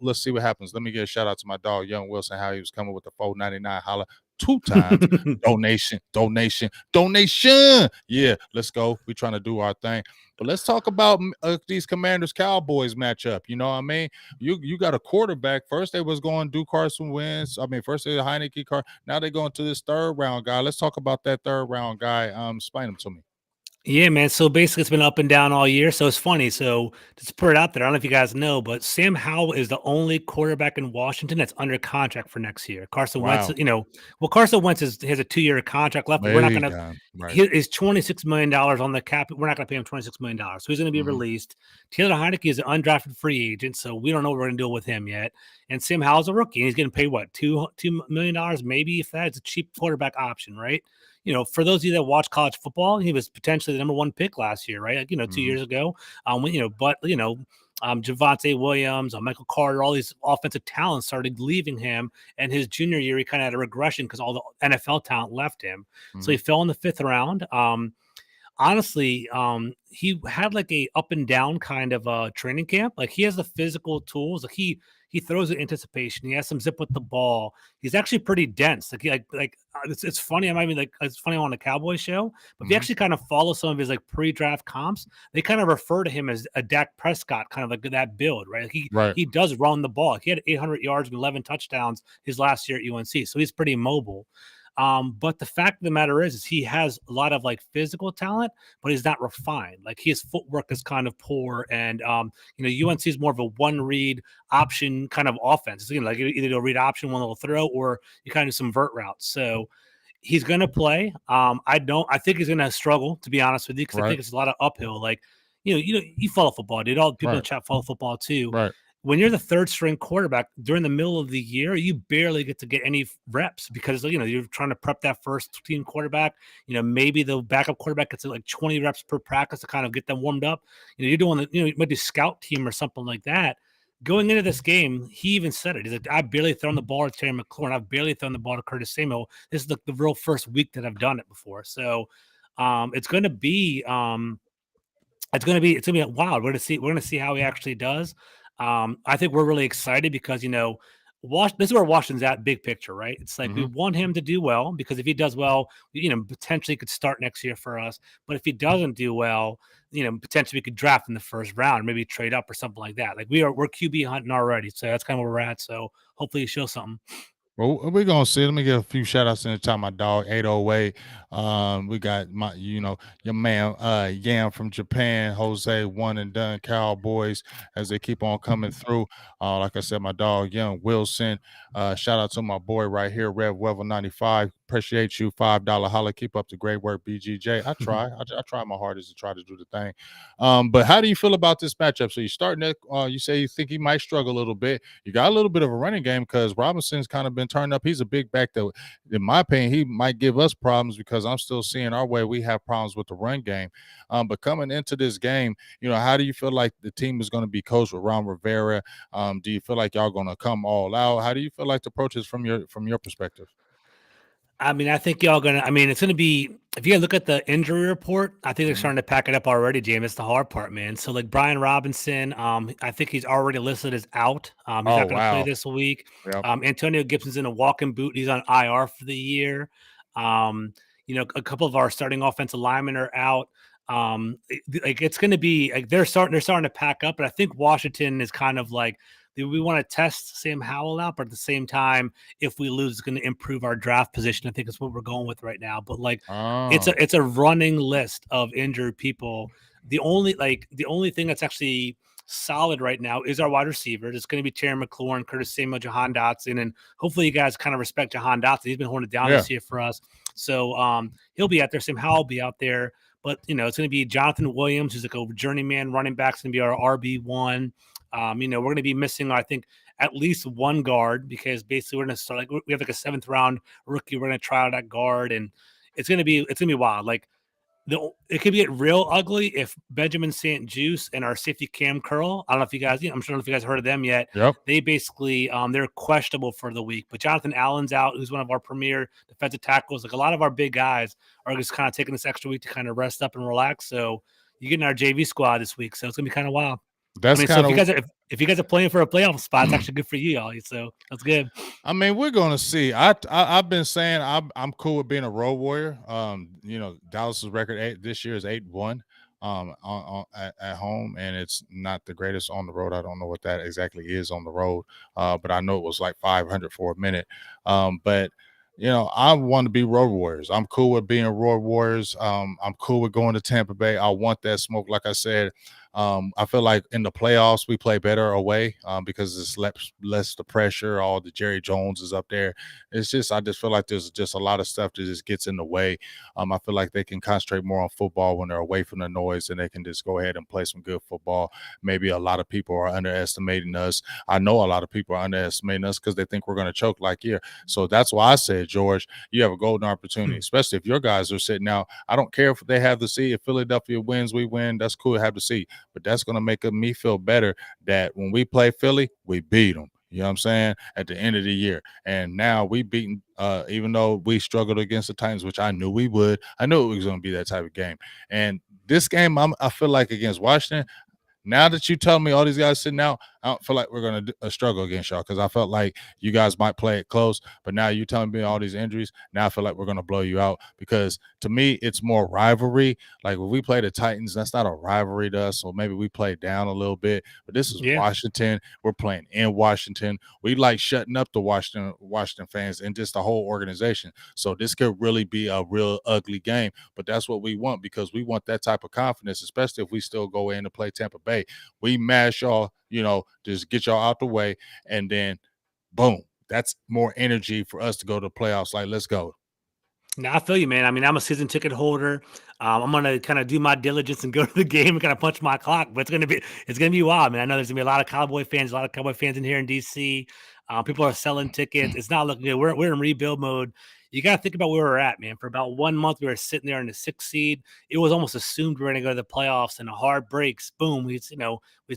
let's see what happens. Let me get a shout out to my dog, Young Wilson, how he was coming with the $4.99 holla 2 times. donation. Yeah, let's go. We're trying to do our thing. But let's talk about these Commanders Cowboys matchup. You know what I mean? You got a quarterback. First they was going to do Carson Wentz. I mean, first they had Heineke car. Now they're going to this third round guy. Let's talk about that third round guy. Explain him to me. Yeah, man. So basically, it's been up and down all year. So it's funny. So to put it out there, I don't know if you guys know, but Sam Howell is the only quarterback in Washington that's under contract for next year. Carson Wentz, Carson Wentz has a 2-year contract left. But we're not going to. Is $26 million on the cap. We're not going to pay him $26 million. So he's going to be released. Taylor Heineke is an undrafted free agent, so we don't know what we're going to do with him yet. And Sam Howell's a rookie, and he's getting paid what, $2 million, maybe, if that. It's a cheap quarterback option, right? For those of you that watch college football, he was potentially the number 1 pick last year, right? 2 years ago. Javonte Williams, Michael Carter, all these offensive talents started leaving him. And his junior year, he kind of had a regression because all the NFL talent left him. So he fell in the 5th round. Honestly, he had like a up and down kind of training camp. Like he has the physical tools. Like he throws in anticipation. He has some zip with the ball. He's actually pretty dense. It's funny. I might be like it's funny on the Cowboys show, but if you actually kind of follow some of his like pre-draft comps, they kind of refer to him as a Dak Prescott, kind of like that build, right? Like he does run the ball. He had 800 yards and 11 touchdowns his last year at UNC, so he's pretty mobile. But the fact of the matter is he has a lot of like physical talent, but he's not refined. Like his footwork is kind of poor, and UNC is more of a one read option kind of offense. It's like either a read option, one little throw, or you kind of some vert routes. So he's going to play. I think he's going to struggle, to be honest with you, because I think it's a lot of uphill. Like you follow football, dude. All the people in the chat follow football too. Right. When you're the 3rd string quarterback during the middle of the year, you barely get to get any reps because you're trying to prep that first team quarterback. Maybe the backup quarterback gets like 20 reps per practice to kind of get them warmed up. You're doing you might do scout team or something like that. Going into this game, he even said it. He's like, I've barely thrown the ball to Terry McLaurin. I've barely thrown the ball to Curtis Samuel. This is the real first week that I've done it before. So it's going to be it's going to be wild. We're going to see how he actually does. I think we're really excited because this is where Washington's at big picture, right? It's like we want him to do well because if he does well, potentially could start next year for us. But if he doesn't do well, potentially we could draft in the 1st round, or maybe trade up or something like that. Like we're QB hunting already, so that's kind of where we're at. So hopefully he shows something. Well, we're gonna see. Let me get a few shout outs in the time. My dog 808. We got your man Yam from Japan, Jose One and Done Cowboys as they keep on coming through. Like I said, my dog Young Wilson. Shout out to my boy right here, Rev Wevel 95. Appreciate you. $5 holla. Keep up the great work, BGJ. I try. I try my hardest to try to do the thing. But how do you feel about this matchup? So you starting it, you say you think he might struggle a little bit. You got a little bit of a running game because Robinson's kind of been turned up. He's a big back that, in my opinion, he might give us problems because I'm still seeing our way. We have problems with the run game. But coming into this game, how do you feel like the team is going to be coached with Ron Rivera? Do you feel like y'all going to come all out? How do you feel like the approach is from your perspective? I mean, I think y'all gonna. I mean, it's gonna be. If you look at the injury report, I think they're starting to pack it up already, James. It's the hard part, man. So, like Brian Robinson, I think he's already listed as out. He's not going to play this week. Yep. Antonio Gibson's in a walking boot. He's on IR for the year. A couple of our starting offensive linemen are out. It's going to be like they're starting to pack up, but I think Washington is kind of like. We want to test Sam Howell out, but at the same time, if we lose, it's going to improve our draft position. I think that's what we're going with right now. But it's a running list of injured people. The only thing that's actually solid right now is our wide receivers. It's going to be Terry McLaurin, Curtis Samuel, Jahan Dotson, and hopefully you guys kind of respect Jahan Dotson. He's been holding it down this year for us. So he'll be out there. Sam Howell will be out there. But, it's going to be Jonathan Williams, who's like a journeyman running back. It's going to be our RB1. We're going to be missing, I think, at least one guard because basically we're going to start we have like a 7th round rookie. We're going to try out that guard, and it's going to be wild. Like it could get real ugly if Benjamin St. Juice and our safety Cam Curl. I don't know if you guys, I'm sure if you guys heard of them yet. Yep. They basically they're questionable for the week. But Jonathan Allen's out, who's one of our premier defensive tackles. Like a lot of our big guys are just kind of taking this extra week to kind of rest up and relax. So you get in our JV squad this week, so it's gonna be kind of wild. That's so if you guys are playing for a playoff spot, it's actually good for you all. So that's good. I mean, we're gonna see. I've been saying I'm cool with being a road warrior. Dallas's record this year is 8-1 at home, and it's not the greatest on the road. I don't know what that exactly is on the road, but I know it was like 500 for a minute. But I want to be road warriors. I'm cool with being road warriors. I'm cool with going to Tampa Bay. I want that smoke. Like I said, I feel like in the playoffs we play better away because it's less the pressure. All the Jerry Jones is up there. I just feel like there's just a lot of stuff that just gets in the way. I feel like they can concentrate more on football when they're away from the noise, and they can just go ahead and play some good football. Maybe a lot of people are underestimating us. I know a lot of people are underestimating us because they think we're going to choke like here. So that's why I said, George, you have a golden opportunity, especially if your guys are sitting out. I don't care if they have the seed. If Philadelphia wins, we win. That's cool to have the seed. but that's going to make me feel better that when we play Philly, we beat them. You know what I'm saying? At the end of the year. And now we beaten, even though we struggled against the Titans, which I knew we would. I knew it was going to be that type of game. And this game, I feel like against Washington, now that you tell me all these guys sitting out, I don't feel like we're going to struggle against y'all because I felt like you guys might play it close. But now you telling me all these injuries, now I feel like we're going to blow you out because to me, it's more rivalry. Like when we play the Titans, that's not a rivalry to us. So maybe we play down a little bit. But this is Washington. We're playing in Washington. We like shutting up the Washington fans and just the whole organization. So this could really be a real ugly game. But that's what we want because we want that type of confidence, especially if we still go in to play Tampa Bay. We mash y'all, just get y'all out the way, and then boom, that's more energy for us to go to the playoffs. Like, let's go. Now I feel you, man. I mean, I'm a season ticket holder. I'm gonna kind of do my diligence and go to the game and kind of punch my clock. But it's gonna be wild, man. I know there's gonna be a lot of Cowboy fans, a lot of Cowboy fans in here in DC. People are selling tickets. It's not looking good. We're in rebuild mode. You got to think about where we're at, man. For about 1 month, we were sitting there in the 6th seed. It was almost assumed we were going to go to the playoffs, and a hard breaks. Boom, we've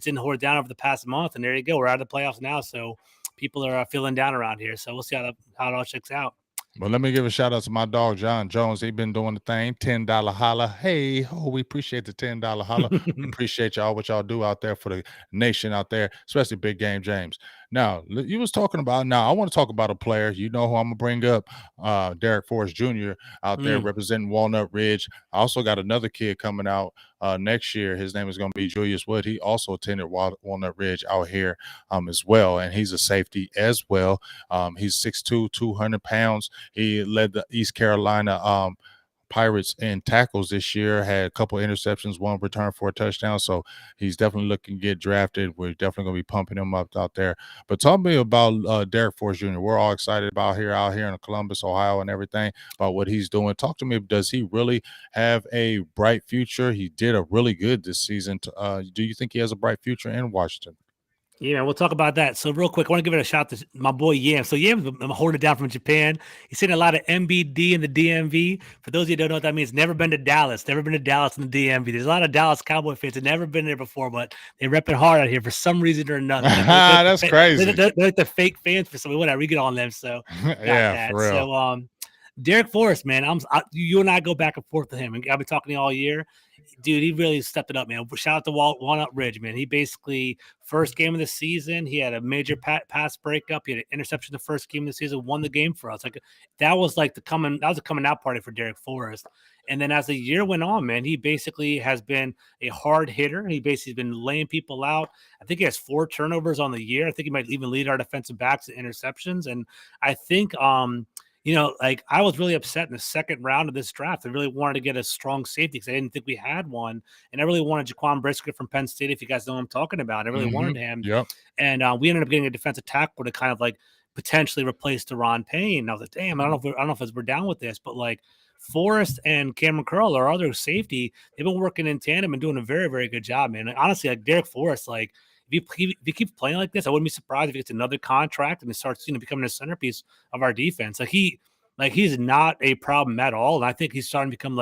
been hoarded down over the past month, and there you go. We're out of the playoffs now, so people are feeling down around here. So we'll see how it all checks out. Well, let me give a shout out to my dog, John Jones. He been doing the thing. $10 holla. Hey, we appreciate the $10 holla. We appreciate y'all, what y'all do out there for the nation out there, especially Big Game James. Now, you was talking about, I want to talk about a player. You know who I'm going to bring up, Derek Forrest Jr. out there representing Walnut Ridge. I also got another kid coming out next year. His name is going to be Julius Wood. He also attended Walnut Ridge out here as well, and he's a safety as well. He's 6'2", 200 pounds. He led the East Carolina Pirates in tackles this year, had a couple interceptions, one return for a touchdown. So he's definitely looking to get drafted. We're definitely going to be pumping him up out there. But talk to me about Derek Forrest Jr. We're all excited about out here in Columbus, Ohio, and everything about what he's doing. Talk to me. Does he really have a bright future? He did a really good this season. Do you think he has a bright future in Washington? Yeah, we'll talk about that. So real quick, I want to give it a shout to my boy Yam. So Yam, I'm holding it down from Japan. He's seen a lot of MBD in the DMV. For those of you who don't know what that means, never been to Dallas in the DMV. There's a lot of Dallas Cowboy fans that never been there before, but they rep it hard out here for some reason or another. That's crazy. They're like the fake fans for something. Whatever, we get on them. So yeah, for real. So Derek Forrest, man, you and I go back and forth with him, and I've been talking to you all year. Dude, he really stepped it up, man. Shout out to Walnut Ridge, man. He basically, first game of the season, he had a major pass breakup. He had an interception the first game of the season, won the game for us. That was a coming out party for Derek Forrest. And then as the year went on, man, he basically has been a hard hitter. He basically has been laying people out. I think he has 4 turnovers on the year. I think he might even lead our defensive backs in interceptions. And I think I was really upset in the second round of this draft. I really wanted to get a strong safety because I didn't think we had one. And I really wanted Jaquan Brisker from Penn State, if you guys know what I'm talking about. I really wanted him. Yep. And we ended up getting a defensive tackle to kind of potentially replace Deron Payne. And I was like, damn, I don't know if we're down with this, but Forrest and Cameron Curl, our other safety, they've been working in tandem and doing a very, very good job, man. Honestly, Derek Forrest, if he keeps playing like this, I wouldn't be surprised if he gets another contract and he starts, becoming a centerpiece of our defense. He's not a problem at all. And I think he's starting to become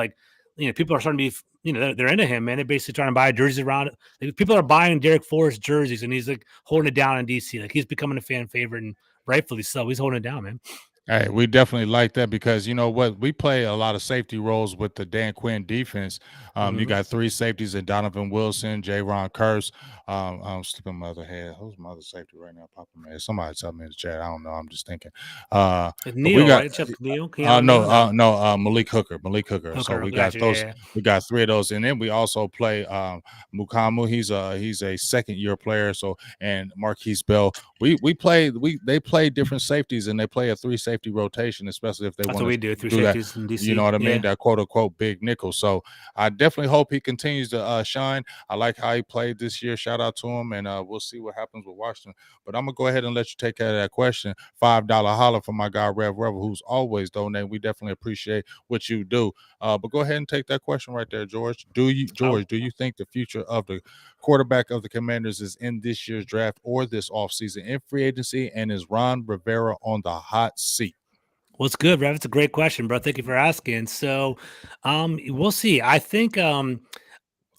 people are starting to be, they're into him, man. They're basically trying to buy jerseys around it. People are buying Derek Forrest jerseys, and he's holding it down in DC. He's becoming a fan favorite, and rightfully so. He's holding it down, man. Hey, we definitely like that because you know what? We play a lot of safety roles with the Dan Quinn defense. You got 3 safeties in Donovan Wilson, J-Ron Curse. I'm slipping my other head. Who's my other safety right now? Popping my head. Somebody tell me in the chat. I don't know. I'm just thinking. Neil, we got, right? Chuck Neil? No, Malik Hooker. Okay, So we got those. Yeah. We got 3 of those, and then we also play Mukamu. He's a second-year player. So and Marquise Bell. They play different safeties, and they play a 3 safety rotation, especially if they want to do that. In DC. You know what I mean? That quote unquote big nickel. So I definitely hope he continues to shine. I like how he played this year. Shout out to him, and we'll see what happens with Washington. But I'm gonna go ahead and let you take care of that question. $5 holler for my guy Rev Rebel, who's always donating. We definitely appreciate what you do. But go ahead and take that question right there, George. Do you think the future of the quarterback of the Commanders is in this year's draft or this offseason in free agency? And is Ron Rivera on the hot seat? What's good, Rev? It's a great question, bro. Thank you for asking. So we'll see. I think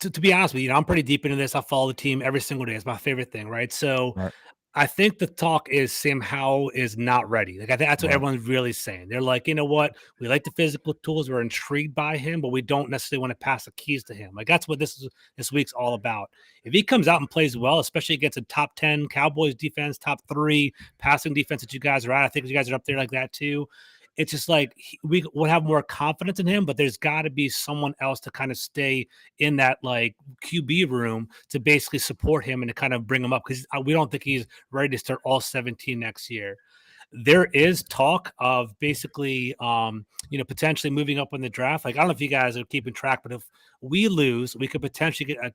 to be honest with you, I'm pretty deep into this. I follow the team every single day. It's my favorite thing, right? So Right. I think the talk is Sam Howell is not ready. Like I think that's what Right. everyone's really saying. They're like, you know what? We like the physical tools. We're intrigued by him, but we don't necessarily want to pass the keys to him. Like that's what this week's all about. If he comes out and plays well, especially against a top 10 Cowboys defense, top 3 passing defense that you guys are at, I think you guys are up there like that too. It's just like we will have more confidence in him, but there's got to be someone else to kind of stay in that like QB room to basically support him and to kind of bring him up because we don't think he's ready to start all 17 next year. There is talk of basically, potentially moving up in the draft. Like, I don't know if you guys are keeping track, but if we lose, we could potentially get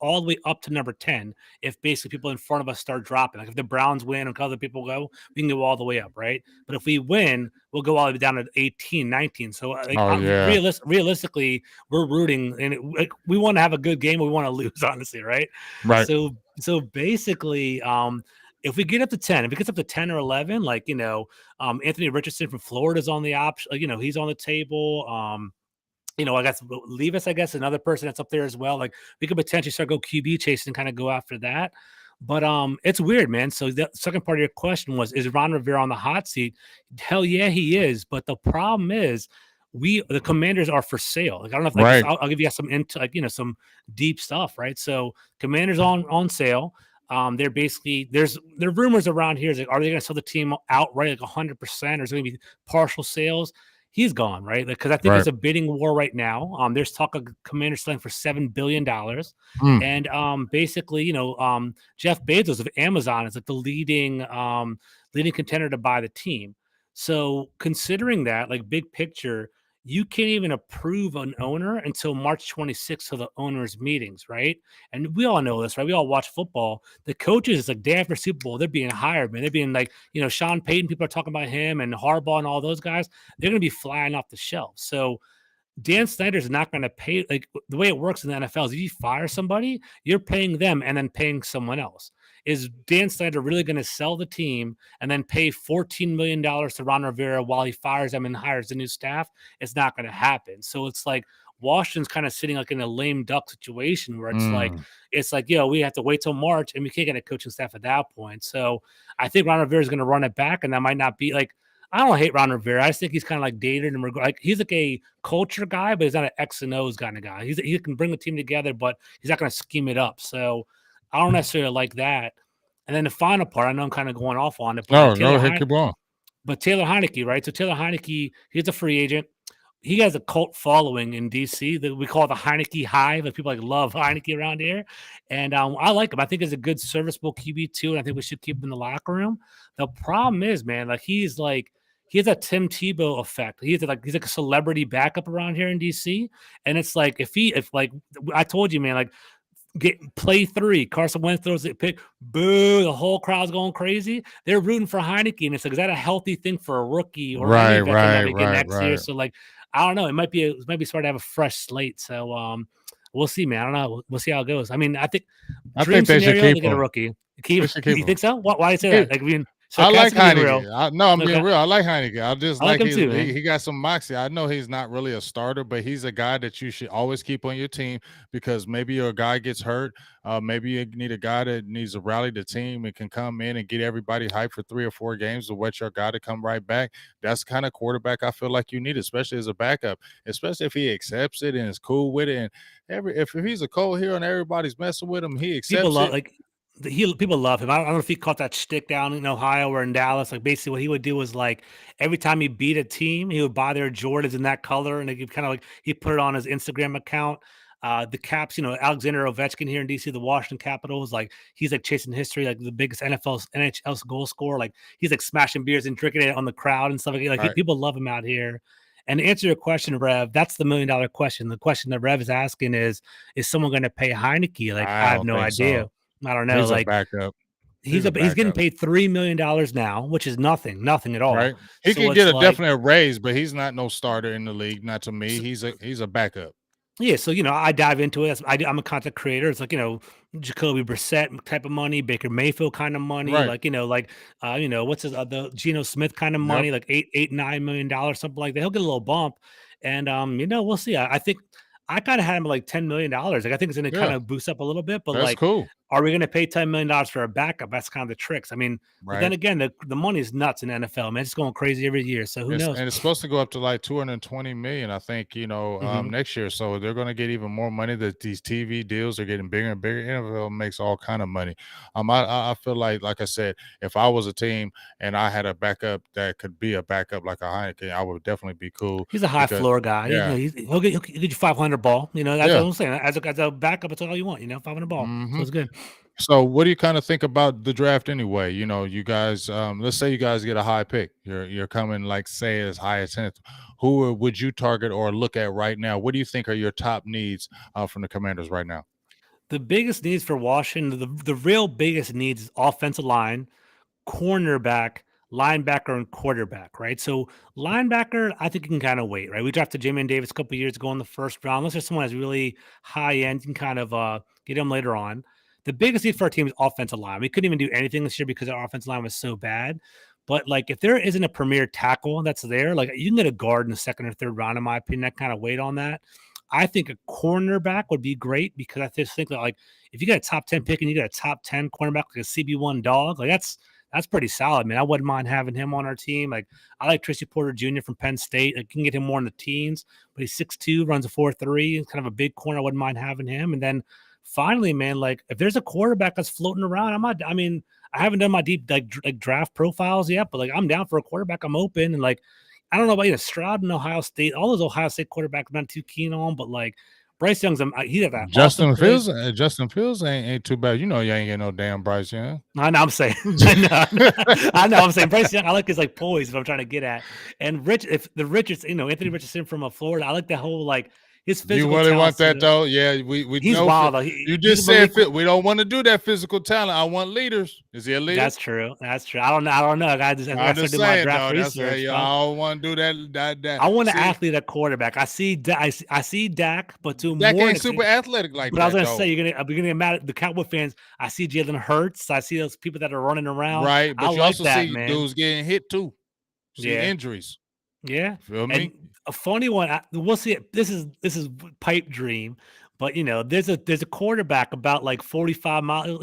all the way up to number 10 if basically people in front of us start dropping. Like, if the Browns win and other people go, we can go all the way up, right? But if we win, we'll go all the way down to 18, 19. So, Oh yeah. realistically, we're rooting, and we want to have a good game, but we want to lose, honestly, right? Right. So basically, if we get up to 10, if it gets up to 10 or 11, like, Anthony Richardson from Florida is on the option, he's on the table. I guess Levis, I guess, another person that's up there as well. Like we could potentially start go QB chasing and kind of go after that. But it's weird, man. So the second part of your question was, is Ron Rivera on the hot seat? Hell yeah, he is. But the problem is the Commanders are for sale. Like I don't know if Right. I'll give you some some deep stuff, right? So Commanders on sale. They're basically there are rumors around here. Like, are they going to sell the team outright, like 100%, or is it going to be partial sales? He's gone, right? Because I think Right. it's a bidding war right now. There's talk of Commanders selling for $7 billion, and basically, Jeff Bezos of Amazon is like the leading contender to buy the team. So considering that, like big picture, you can't even approve an owner until March 26th for the owners' meetings, right? And we all know this, right? We all watch football. The coaches, like day after Super Bowl, they're being hired, man. They're being like, Sean Payton, people are talking about him and Harbaugh and all those guys. They're going to be flying off the shelf. So Dan Snyder's not going to pay. Like the way it works in the NFL is if you fire somebody, you're paying them and then paying someone else. Is Dan Snyder really going to sell the team and then pay $14 million to Ron Rivera while he fires them and hires the new staff? It's not going to happen. So it's like Washington's kind of sitting like in a lame duck situation where it's like, we have to wait till March and we can't get a coaching staff at that point. So I think Ron Rivera is going to run it back, and that might not be like, I don't hate Ron Rivera. I just think he's kind of like dated and like he's like a culture guy, but he's not an X and O's kind of guy. He can bring the team together, but he's not going to scheme it up. So I don't necessarily like that. And then the final part, I know I'm kind of going off on it, but No, go ahead, keep going. But Taylor Heineke, right? So Taylor Heineke, he's a free agent. He has a cult following in DC that we call the Heineke Hive. Like people like love Heineke around here, and I like him. I think he's a good, serviceable QB too, and I think we should keep him in the locker room. The problem is, man, like he has a Tim Tebow effect. He's like a celebrity backup around here in DC, and it's like if like I told you, man, like play 3, Carson Wentz throws it pick, boo, the whole crowd's going crazy. They're rooting for Heineke, and it's like, is that a healthy thing for a rookie or any veteran that we get next year? So like, I don't know. It might be smart to have a fresh slate. So we'll see, man. I don't know. We'll see how it goes. I mean, I think they should keep to get a rookie. You think so? Why do you say that? Like, I like Heineke. I'm being real. I like Heineke. I just like him too, he got some moxie. I know he's not really a starter, but he's a guy that you should always keep on your team because maybe your guy gets hurt. Maybe you need a guy that needs to rally the team and can come in and get everybody hyped for 3 or 4 games to wait your guy to come right back. That's the kind of quarterback I feel like you need, especially as a backup, especially if he accepts it and is cool with it. And if he's a cold hero and everybody's messing with him, he accepts it. People love him. I don't know if he caught that shtick down in Ohio or in Dallas. Like basically what he would do was like every time he beat a team, he would buy their Jordans in that color, and he kind of like he put it on his Instagram account. The Caps, Alexander Ovechkin here in DC, the Washington Capitals, like he's like chasing history, like the biggest NHL goal scorer. Like he's like smashing beers and drinking it on the crowd and stuff like that. People love him out here. And to answer your question, Rev, that's the $1 million question. The question that Rev is asking is someone going to pay Heineke? Like I have no idea. So. I don't know. He's like a backup. He's getting paid $3 million now, which is nothing at all. Right. He can get definitely a raise, but he's not no starter in the league. Not to me. He's a backup. Yeah, so I dive into it. I'm a content creator. It's like Jacoby Brissett type of money, Baker Mayfield kind of money, right. What's his the Geno Smith kind of money, like $8-9 million, something like that. He'll get a little bump, and we'll see. I think I kind of had him like $10 million. Like I think it's going to kind Yeah, of boost up a little bit, but that's like, cool. are we going to pay $10 million for a backup? That's kind of the tricks. I mean, but then Right. again, the money is nuts in the NFL, man. It's going crazy every year. So who knows? It's supposed to go up to like 220 million, I think, Hmm. next year. So they're going to get even more money. That these TV deals are getting bigger and bigger. NFL makes all kind of money. I feel like I said, if I was a team and I had a backup that could be a backup like a Heineken, I would definitely be cool He's a high because floor guy. yeah, He'll get you 500 ball. That's what yeah. I'm saying. As a backup, it's all you want. 500 ball. Hmm. So it's good. So what do you kind of think about the draft anyway? You guys, let's say you guys get a high pick. You're coming like say as high as 10th. Who would you target or look at right now? What do you think are your top needs from the Commanders right now? The biggest needs for Washington, the real biggest needs is offensive line, cornerback, linebacker, and quarterback, right? So linebacker, I think you can kind of wait, right? We drafted Jamin Davis a couple years ago in the first round. Unless there's someone that's really high end, you can kind of get him later on. The biggest need for our team is offensive line. We couldn't even do anything this year because our offensive line was so bad. But like, if there isn't a premier tackle that's there, like you can get a guard in the second or third round, in my opinion. That kind of wait on that. I think a cornerback would be great because I just think that like if you got a top 10 pick and you got a top 10 cornerback like a CB1 dog, like that's pretty solid, man. I wouldn't mind having him on our team. Like I like Tracy Porter Jr. from Penn State. I can get him more in the teens, but he's 6'2", runs a 4.3, and kind of a big corner. I wouldn't mind having him. And then finally, man, like if there's a quarterback that's floating around, I mean, I haven't done my deep like draft profiles yet, but like I'm down for a quarterback. I'm open and like I don't know about Stroud and Ohio State. All those Ohio State quarterbacks I'm not too keen on, but like Bryce Young's he has that awesome poise. Justin Fields ain't too bad. You ain't getting no damn Bryce Young. I know I'm saying I know I'm saying Bryce Young. I like his like poise. If I'm trying to get at and Anthony Richardson from Florida. I like that whole like his You physical really want talent. that though? Yeah, we He's know. wild though. You He's just a Malik. said we don't want to do that physical talent. I want leaders. Is he a leader? That's true. That's true. I don't know. I just I'm do my saying draft though. That's research. I don't want to do that. I want an See, athlete at quarterback. I see Dak, but to Dak more ain't super athletic like But I was that gonna though. say I'm gonna get mad at the Cowboy fans. I see Jalen Hurts. I see those people that are running around. Right, I but you like also that, see man. dudes getting hit too. See Yeah, injuries. yeah. Feel And me? a funny one. We'll see. This is pipe dream, but there's a quarterback about like 45 miles,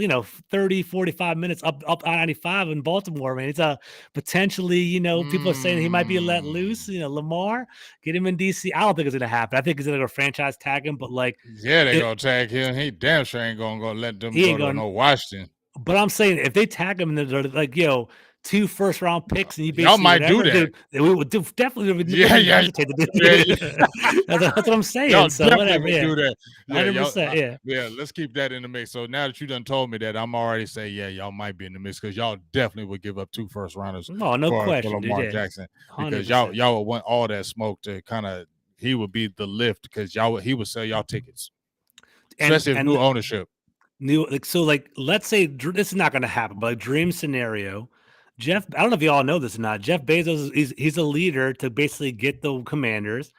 30, 45 minutes up I-95 in Baltimore. Man, it's a potentially. People are saying he might be let loose. Mm. Lamar, get him in DC. I don't think it's gonna happen. I think he's gonna go franchise tag him, but like. Yeah, they gonna tag him. He damn sure ain't gonna go let them He go ain't to going. no Washington. But I'm saying if they tag him and they're like, 2 first round picks and you Y'all basically might do whatever, that. dude, we would definitely Yeah, wouldn't yeah, hesitate to do yeah. it. That's what I'm Y'all saying. So definitely whatever, would yeah. do that. Yeah, y'all. 100%, yeah. Yeah, let's keep that in the mix. So now that you done told me that, I'm already saying, yeah, y'all might be in the mix because y'all definitely would give up 2 first rounders No, no for question, dude. Lamar Yeah. Jackson because y'all 100%. would want all that smoke to kind of he would be the lift because he would sell y'all tickets, especially if new And ownership. let's say this is not going to happen, but a dream scenario. Jeff, I don't know if you all know this or not. Jeff Bezos he's a leader to basically get the Commanders.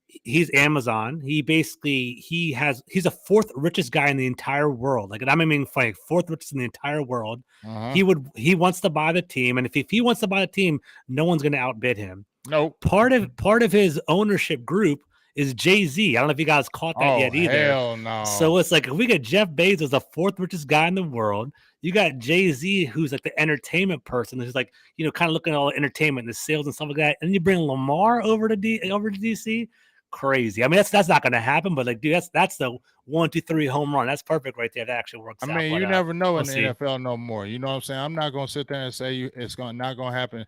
He's Amazon. He's a fourth richest guy in the entire world. Like, I'm mean, funny, fourth richest in the entire world. Uh-huh. He wants to buy the team, and if he wants to buy the team, no one's going to outbid him. Nope. Part of his ownership group is Jay-Z. I don't know if you guys caught that yet either. Hell no. So it's like if we get Jeff Bezos, the fourth richest guy in the world, you got Jay-Z, who's like the entertainment person, who's like, kind of looking at all the entertainment, the sales and stuff like that. And you bring Lamar over to DC. Crazy. I mean, that's not going to happen, but like, dude, that's the 1, 2, 3 home run. That's perfect right there. That actually works out. I mean, But, you never know in the see. NFL no more. You know what I'm saying? I'm not going to sit there and say it's not going to happen.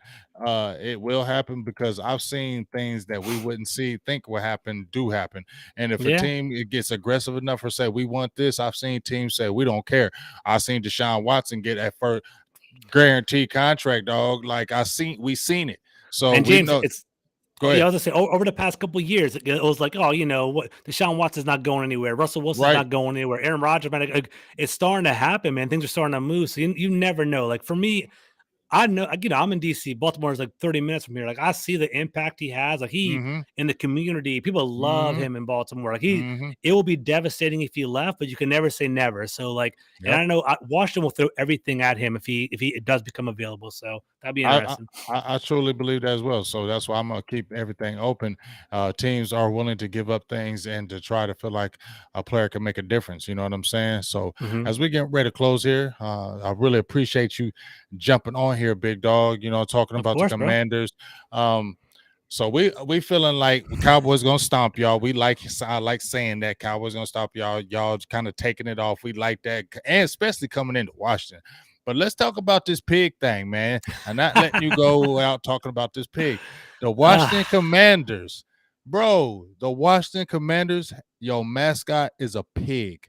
It will happen because I've seen things that we wouldn't think will happen do happen. And if a team it gets aggressive enough or say we want this, I've seen teams say we don't care. I've seen Deshaun Watson get that first guaranteed contract, dog. Like we seen it. So and James, we know. Go ahead. Yeah, I was gonna say over the past couple of years, it was like, what Deshaun Watson's not going anywhere. Russell Wilson's not going anywhere. Aaron Rodgers, man, it's starting to happen, man. Things are starting to move. So you never know. Like for me, I know, I'm in DC. Baltimore is like 30 minutes from here. Like I see the impact he has. Like in the community, people love him in Baltimore. Like it will be devastating if he left, but you can never say never. So like, and I know Washington will throw everything at him if he does become available. So That'd be I, interesting. I truly believe that as well. So that's why I'm gonna keep everything open. Teams are willing to give up things and to try to feel like a player can make a difference. You know what I'm saying? So Hmm. as we get ready to close here, I really appreciate you jumping on here, big dog. You know, talking Of about the course, bro. Commanders. So we feeling like Cowboys gonna stomp y'all. I like saying that Cowboys gonna stop y'all. Y'all kind of taking it off. We like that, and especially coming into Washington. But let's talk about this pig thing, man. I'm not letting you go out talking about this pig. The Washington Ah, Commanders, bro. The Washington Commanders. Your mascot is a pig.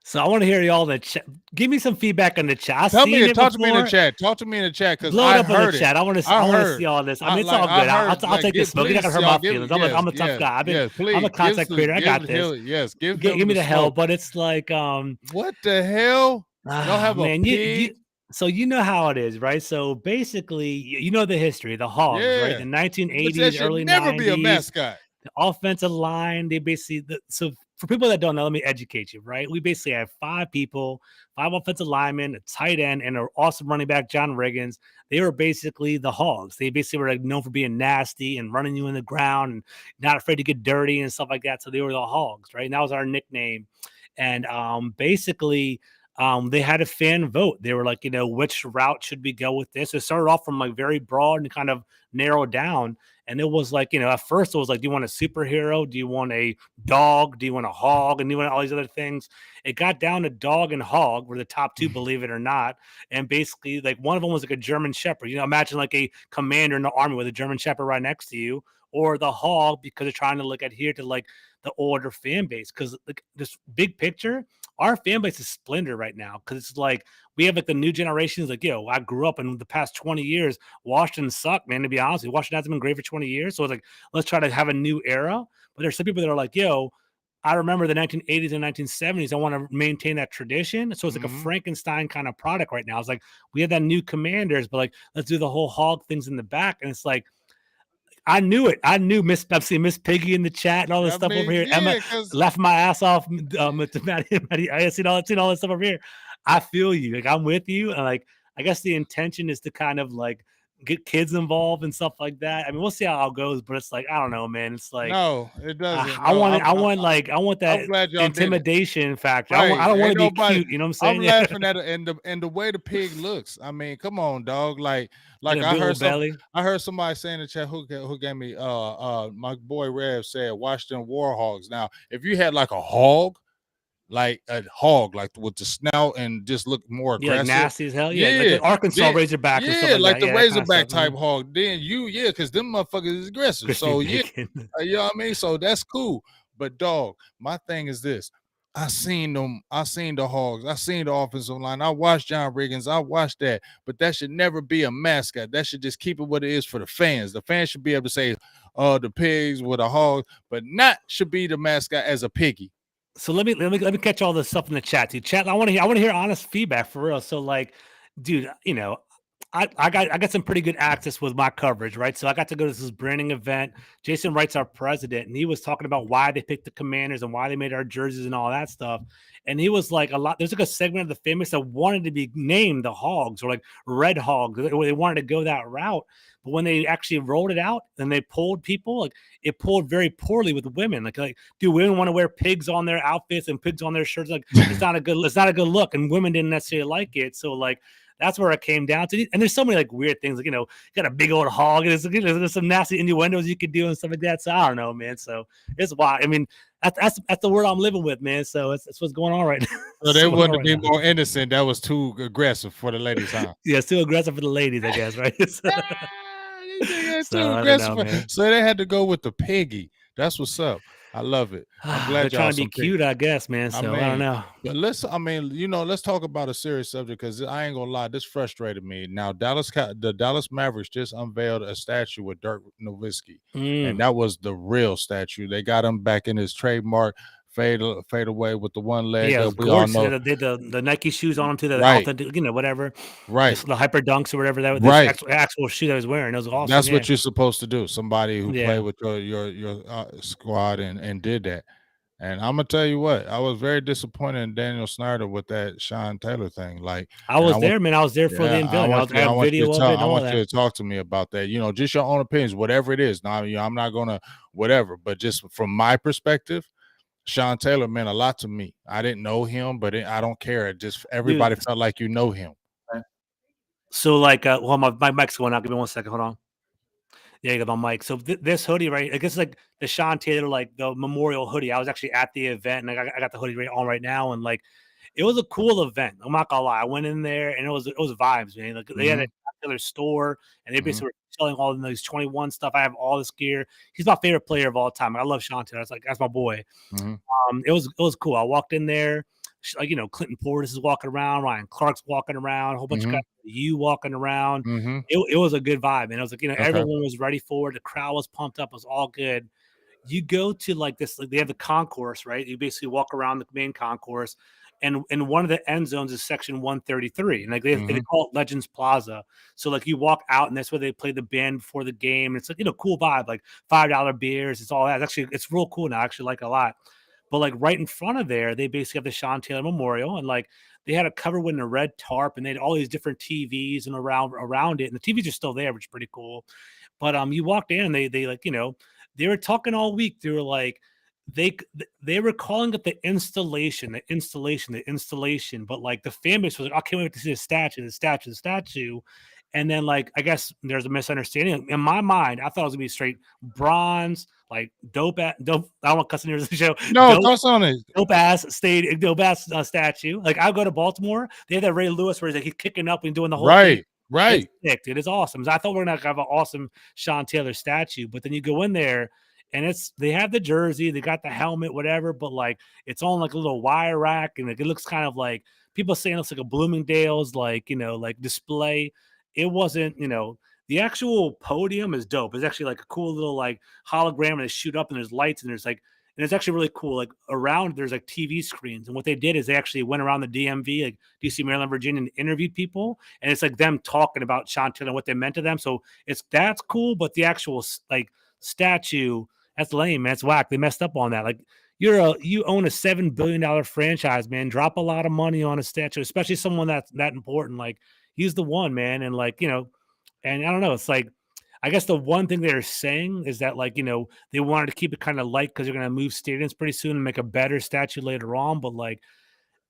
so I want to hear y'all in the chat. Give me some feedback in the chat. I've Tell me, seen it talk to me in the before. chat. Talk to me in the chat because Blow it I up in the heard it. chat. I I want to see heard. all this. I I mean, it's like. all I good. heard. I'll Like, take the smoke. You're not gonna please, hurt y'all my give. feelings. Yes, I'm a tough yes, guy. yes. I'm a Please content creator. I got give this. him. Yes, give Give him me the the hell. smoke. But it's like, What the hell? Y'all have a man, you pig? so you know how it is, right? So basically, you know the history, the Hogs, right? Yeah. The But that 1980s, should early never be a 90s, mascot. the offensive line. They basically so for people that don't know, let me educate you, right? We basically have five people, five offensive linemen, a tight end, and an awesome running back, John Riggins. They were basically the Hogs. They basically were like known for being nasty and running you in the ground and not afraid to get dirty and stuff like that. So they were the Hogs, right? And that was our nickname. And basically, they had a fan vote. They were like, which route should we go with this? It started off from like very broad and kind of narrowed down. And it was like, at first it was like, do you want a superhero? Do you want a dog? Do you want a hog? And do you want all these other things? It got down to dog and hog were the top two, believe it or not. And basically, like one of them was like a German Shepherd. Imagine like a commander in the army with a German Shepherd right next to you, or the hog because they're trying to like adhere to like the older fan base. Because like this big picture, our fan base is splintered right now because it's like we have like the new generations. Like, I grew up in the past 20 years. Washington sucked, man. To be honest, Washington hasn't been great for 20 years. So it's like, let's try to have a new era. But there's some people that are like, I remember the 1980s and 1970s. I want to maintain that tradition. So it's like a Mm-hmm. Frankenstein kind of product right now. It's like we have that new Commanders, but like let's do the whole hog things in the back. And it's like I knew it. I knew I'm seeing Miss Piggy in the chat and all this I stuff over mean, here. Emma yeah, because laughing my ass off. To Maddie, I seen all this stuff over here. I feel you. Like I'm with you. And like I guess the intention is to kind of like get kids involved and stuff like that. I mean, we'll see how it goes, but it's like I don't know, man. It's like no, it doesn't. I No, want it. I want I'm that glad y'all did it. intimidation factor. Right. I don't want Ain't to be nobody. cute. You know what I'm I'm saying? Yeah. laughing at it and the way the pig looks. I mean, come on, dog. Like And a I big heard old belly. I heard somebody say in the chat who gave me my boy Rev said Washington Warhogs. Now, if you had like a hog, like with the snout and just look more Yeah, like aggressive. nasty as hell. Yeah, like Yeah, an Arkansas then Razorback and stuff yeah, like like that. the Yeah, that kind of Razorback stuff. type hog. Then because them motherfuckers is aggressive. Crispy So yeah, bacon. you know what I mean. So that's cool. But dog, my thing is this. I seen them. I seen the hogs. I seen the offensive line. I watched John Riggins. I watched that. But that should never be a mascot. That should just keep it what it is for the fans. The fans should be able to say, the pigs with a hog, but not should be the mascot as a piggy. So let me catch all this stuff in the chat. Dude, chat. I want to hear honest feedback for real. So like, dude, I got some pretty good access with my coverage, right? So I got to go to this branding event. Jason Wright's our president, and he was talking about why they picked the Commanders and why they made our jerseys and all that stuff. And he was like, there's like a segment of the famous that wanted to be named the Hogs or like Red Hogs. They wanted to go that route. But when they actually rolled it out and they pulled people, like it pulled very poorly with women. Like do women want to wear pigs on their outfits and pigs on their shirts? Like it's not a good look. And women didn't necessarily like it. So like that's where it came down to. And there's so many like weird things, like, you got a big old hog, and there's some nasty innuendos you could do and stuff like that. So I don't know, man. So it's wild. I mean, that's the word I'm living with, man. So that's what's going on right now. So they wanted to be more innocent. That was too aggressive for the ladies, huh? Yeah, it's too aggressive for the ladies, I guess, right? Too I don't aggressive. know, man. So they had to go with the piggy. That's what's up. I love it. I'm glad They're y'all trying to be some pig. cute, I guess, man. I So I don't mean, know. but let's talk about a serious subject because I ain't gonna lie, this frustrated me. Now, the Dallas Mavericks just unveiled a statue with Dirk Nowitzki, and that was the real statue. They got him back in his trademark fade away with the one leg. Yeah, it was We all gorgeous. know, They did the Nike shoes on him to the right, authentic, whatever. right, The hyper dunks or whatever that this right. actual shoe that I was wearing. It was awesome. That's Yeah. what you're supposed to do. Somebody who Yeah. played with your squad and did that. And I'm gonna tell you what, I was very disappointed in Daniel Snyder with that Sean Taylor thing. Like, I and was there, man. I was there for the yeah, unveiling. I have video of it and I all want you that. to talk to me about that. Just your own opinions, whatever it is. Now, I'm not gonna whatever, but just from my perspective, Sean Taylor meant a lot to me. I didn't know him, but I don't care. It just Dude, everybody felt like you know him. so like, well, my mic's going out. Give me 1 second. Hold on. Yeah, you got my mic. So this hoodie, right? I guess like the Sean Taylor, like the memorial hoodie. I was actually at the event, and I got the hoodie on right now, and like it was a cool event. I'm not gonna lie. I went in there, and it was vibes, man. Like they had a Mhm, Taylor store, and they mhm, basically were selling all of these 21 stuff. I have all this gear. He's my favorite player of all time. I love Sean Taylor. That's my boy. mhm, It was cool. I walked in there, like Clinton Portis is walking around, Ryan Clark's walking around, a whole bunch of guys, mhm, you walking around. mhm. It was a good vibe, and it was like Okay. everyone was ready for it. The crowd was pumped up. It was all good. You go to like this, like they have the concourse, right? You basically walk around the main concourse, and one of the end zones is section 133, and like they Mhm, call it Legends Plaza. So like you walk out, and that's where they play the band before the game. It's like cool vibe, like $5 beers. It's all that. It's real cool now. I actually like it a lot. But like right in front of there, they basically have the Sean Taylor Memorial, and like they had a cover with a red tarp, and they had all these different TVs and around it, and the TVs are still there, which is pretty cool. But you walked in, and they like they were talking all week. They were like they they were calling it the installation, the installation, the installation. But like the fan base was like, I can't wait to see the statue, the statue, the statue. And then like I guess there's a misunderstanding in my mind. I thought it was gonna be straight bronze, like dope. I don't want cussing here the show. no, Dope thoughts on it. dope ass statue. Like I go to Baltimore, they have that Ray Lewis where he's kicking up and doing the whole thing. Right, It's right. sick, dude. It's awesome. I thought we are gonna have an awesome Sean Taylor statue, but then you go in there and they have the jersey, they got the helmet, whatever, but like it's on like a little wire rack, and like, it looks kind of like people saying it looks like a Bloomingdale's, like like display. It wasn't, the actual podium is dope. It's actually like a cool little like hologram, and they shoot up, and there's lights, and and it's actually really cool. Like around there's like TV screens, and what they did is they actually went around the DMV, like DC, Maryland, Virginia, and interviewed people, and it's like them talking about Sean Taylor and what they meant to them. So that's cool, but the actual like statue, that's lame, man. It's whack. They messed up on that. Like you own a $7 billion franchise, man. Drop a lot of money on a statue, especially someone that's that important. Like he's the one, man, and like and I don't know. It's like I guess the one thing they're saying is that like they wanted to keep it kind of light because they're going to move stadiums pretty soon and make a better statue later on. But like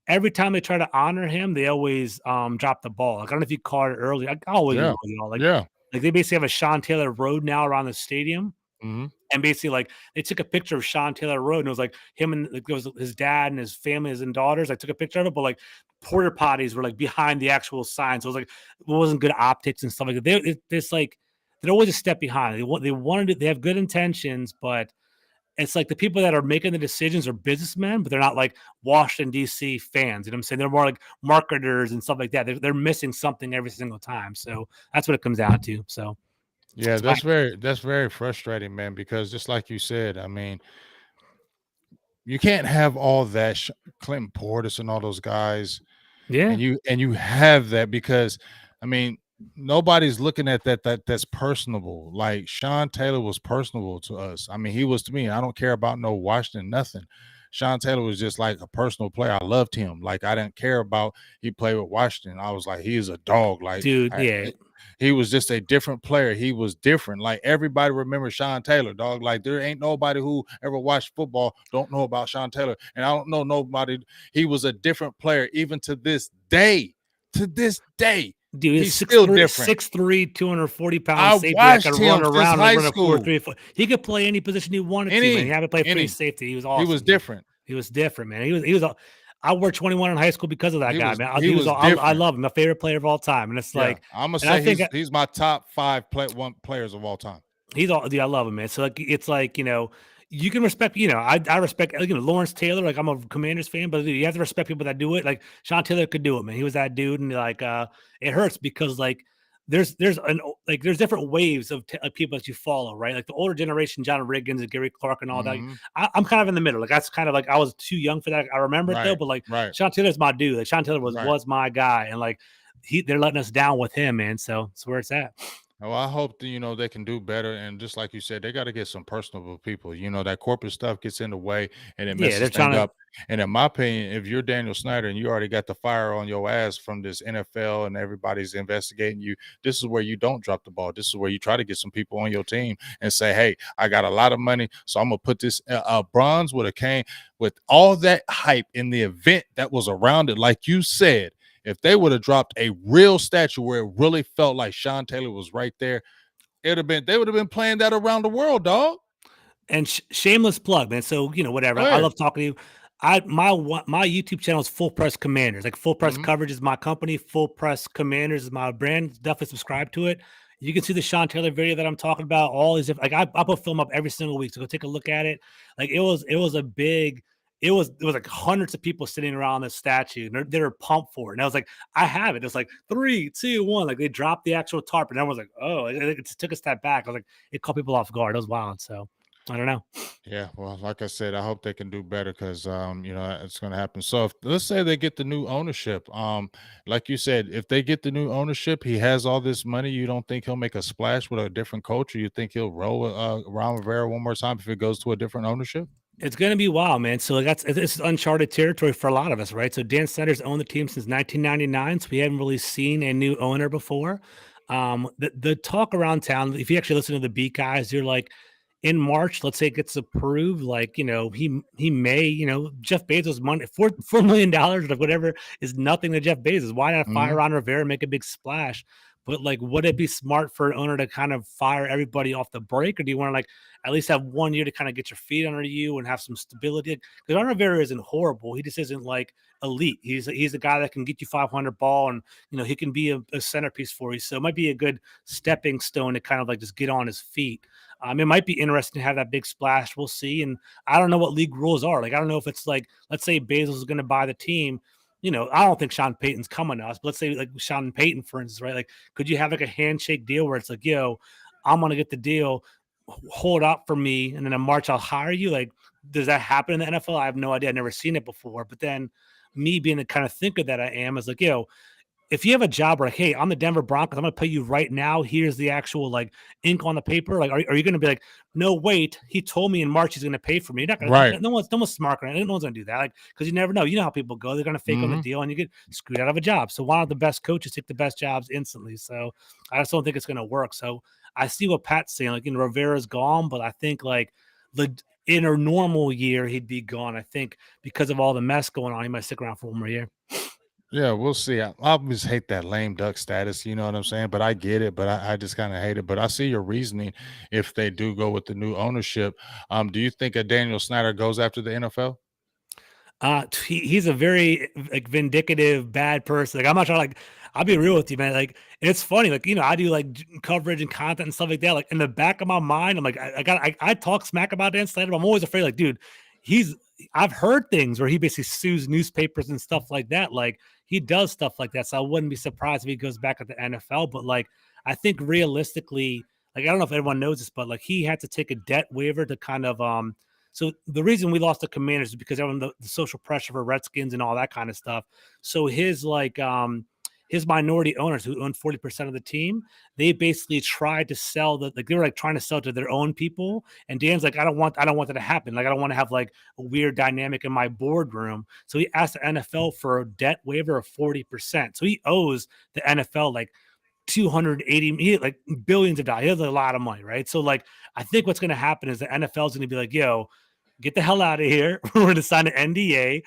every time they try to honor him, they always drop the ball. Like I don't know if you caught it early. I always Yeah, will, yeah. like they basically have a Sean Taylor Road now around the stadium. Mhm, And basically, like they took a picture of Sean Taylor Road, and it was like him and like, it was his dad and his family, his and daughters. I took a picture of it, but like porter potties were like behind the actual sign, so it was like it wasn't good optics and stuff like that. It's like they're always a step behind. They wanted it. They have good intentions, but it's like the people that are making the decisions are businessmen, but they're not like Washington D.C. fans. You know what I'm saying? They're more like marketers and stuff like that. They're missing something every single time. So that's what it comes down to. So yeah, it's fine. that's very frustrating, man, because just like you said, I mean, you can't have all that Clinton Portis and all those guys, Yeah, and you have that because, I mean, nobody's looking at that's personable. Like Sean Taylor was personable to us. I mean, he was to me. I don't care about no Washington, nothing. Sean Taylor was just like a personal player. I loved him. Like I didn't care about he played with Washington. I was like, he is a dog. Like dude. Yeah, he was just a different player. He was different. Like everybody remembers Sean Taylor, dog. Like there ain't nobody who ever watched football don't know about Sean Taylor. And I don't know nobody. He was a different player even to this day. To this day, dude, he's he's still different. 6'3", 240 pound I safety that watched could him run since around like high run a four school. three. He could play any position he wanted to, man. He had to play free Any. safety. He was He awesome, was dude. different. He was different, man. He was. I wore 21 in high school because of that guy, man. He was I different. love him, my favorite player of all time, and it's Yeah, like, I'm gonna and I say think he's my top five players of all time. he's all, dude, I love him, man. So like, it's like you can respect, I respect Lawrence Taylor. Like I'm a Commanders fan, but dude, you have to respect people that do it. Like Sean Taylor could do it, man. He was that dude, and like it hurts because like there's different waves of people that you follow, right? Like the older generation, John Riggins and Gary Clark and all that. Mhm. I'm kind of in the middle. Like that's kind of like I was too young for that. I remember it though, Right, but like right, Sean Taylor's my dude. Like Sean Taylor was right. my guy, and like they're letting us down with him, man. So that's where it's at. Oh, I hope that, they can do better. And just like you said, they got to get some personable people. That corporate stuff gets in the way and it Yeah, they're messes things trying to. up. And in my opinion, if you're Daniel Snyder and you already got the fire on your ass from this NFL and everybody's investigating you, this is where you don't drop the ball. This is where you try to get some people on your team and say, hey, I got a lot of money. So I'm going to put this bronze with a cane with all that hype in the event that was around it. Like you said, if they would have dropped a real statue where it really felt like Sean Taylor was right there, they would have been playing that around the world, dog. And shameless plug, man. So whatever. Go I ahead. love talking to you. My YouTube channel is Full Press Commanders. Like Full Press Mhm. Coverage is my company. Full Press Commanders is my brand. Definitely subscribe to it. You can see the Sean Taylor video that I'm talking about. All these different, like I put film up every single week. So go take a look at it. Like it was a big. It was like hundreds of people sitting around this statue, and they're pumped for it. And I was like, I have it. It was like 3, 2, 1. Like they dropped the actual tarp, and everyone's like, oh, it took a step back. I was like, it caught people off guard. It was wild. So I don't know. Yeah, well, like I said, I hope they can do better because it's going to happen. So if let's say they get the new ownership, like you said, if they get the new ownership, he has all this money. You don't think he'll make a splash with a different culture? You think he'll roll Ron Rivera one more time if it goes to a different ownership? It's gonna be wild, man. So like this is uncharted territory for a lot of us, right? So Dan Snyder's owned the team since 1999, so we haven't really seen a new owner before. The talk around town, if you actually listen to the beat guys, you're like, in March, let's say it gets approved, like he may, Jeff Bezos money $4 million or whatever is nothing to Jeff Bezos. Why not fire Mhm. Ron Rivera, make a big splash? But like, would it be smart for an owner to kind of fire everybody off the break, or do you want to like at least have 1 year to kind of get your feet under you and have some stability? Because Ron Rivera isn't horrible. He just isn't like elite. He's a guy that can get you 500 ball, and he can be a centerpiece for you. So it might be a good stepping stone to kind of like just get on his feet. It might be interesting to have that big splash. We'll see. And I don't know what league rules are. Like, I don't know if it's like, let's say Bezos is going to buy the team. I don't think Sean Payton's coming to us, but let's say like Sean Payton, for instance, right? Like, could you have like a handshake deal where it's like, yo, I'm going to get the deal, hold out for me, and then in March I'll hire you? Like, does that happen in the NFL? I have no idea. I've never seen it before. But then me being the kind of thinker that I am is like, if you have a job where like, hey, I'm the Denver Broncos, I'm gonna pay you right now. Here's the actual like ink on the paper. Like, are you gonna be like, no, wait, he told me in March he's gonna pay for me? You're not gonna. Right. No one's smart. No one's gonna do that. Like, because you never know. You know how people go. They're gonna fake on the Mhm. deal, and you get screwed out of a job. So why don't the best coaches take the best jobs instantly? So I just don't think it's gonna work. So I see what Pat's saying. Like, Rivera's gone, but I think like the in a normal year he'd be gone. I think because of all the mess going on, he might stick around for 1 more year. Yeah, we'll see. I just hate that lame duck status, you know what I'm saying? But I get it, but I just kind of hate it. But I see your reasoning if they do go with the new ownership. Do you think a Daniel Snyder goes after the NFL? He's a very like vindicative bad person. Like I'm not trying to like. I'll be real with you, man. Like it's funny. Like I do like coverage and content and stuff like that. Like in the back of my mind, I'm like, I talk smack about Dan Snyder, but I'm always afraid. Like, dude, he's. I've heard things where he basically sues newspapers and stuff like that. Like he does stuff like that. So I wouldn't be surprised if he goes back at the NFL. But like I think realistically, like I don't know if everyone knows this, but like he had to take a debt waiver to kind of so the reason we lost the Commanders is because everyone the social pressure for Redskins and all that kind of stuff. So his minority owners who own 40% of the team, they basically tried to sell they were like trying to sell to their own people. And Dan's like, I don't want that to happen. Like I don't want to have like a weird dynamic in my boardroom. So he asked the NFL for a debt waiver of 40%. So he owes the NFL like 280 like billions of dollars. He has a lot of money, right? So like I think what's going to happen is the NFL is going to be like, yo, get the hell out of here. We're going to sign an NDA.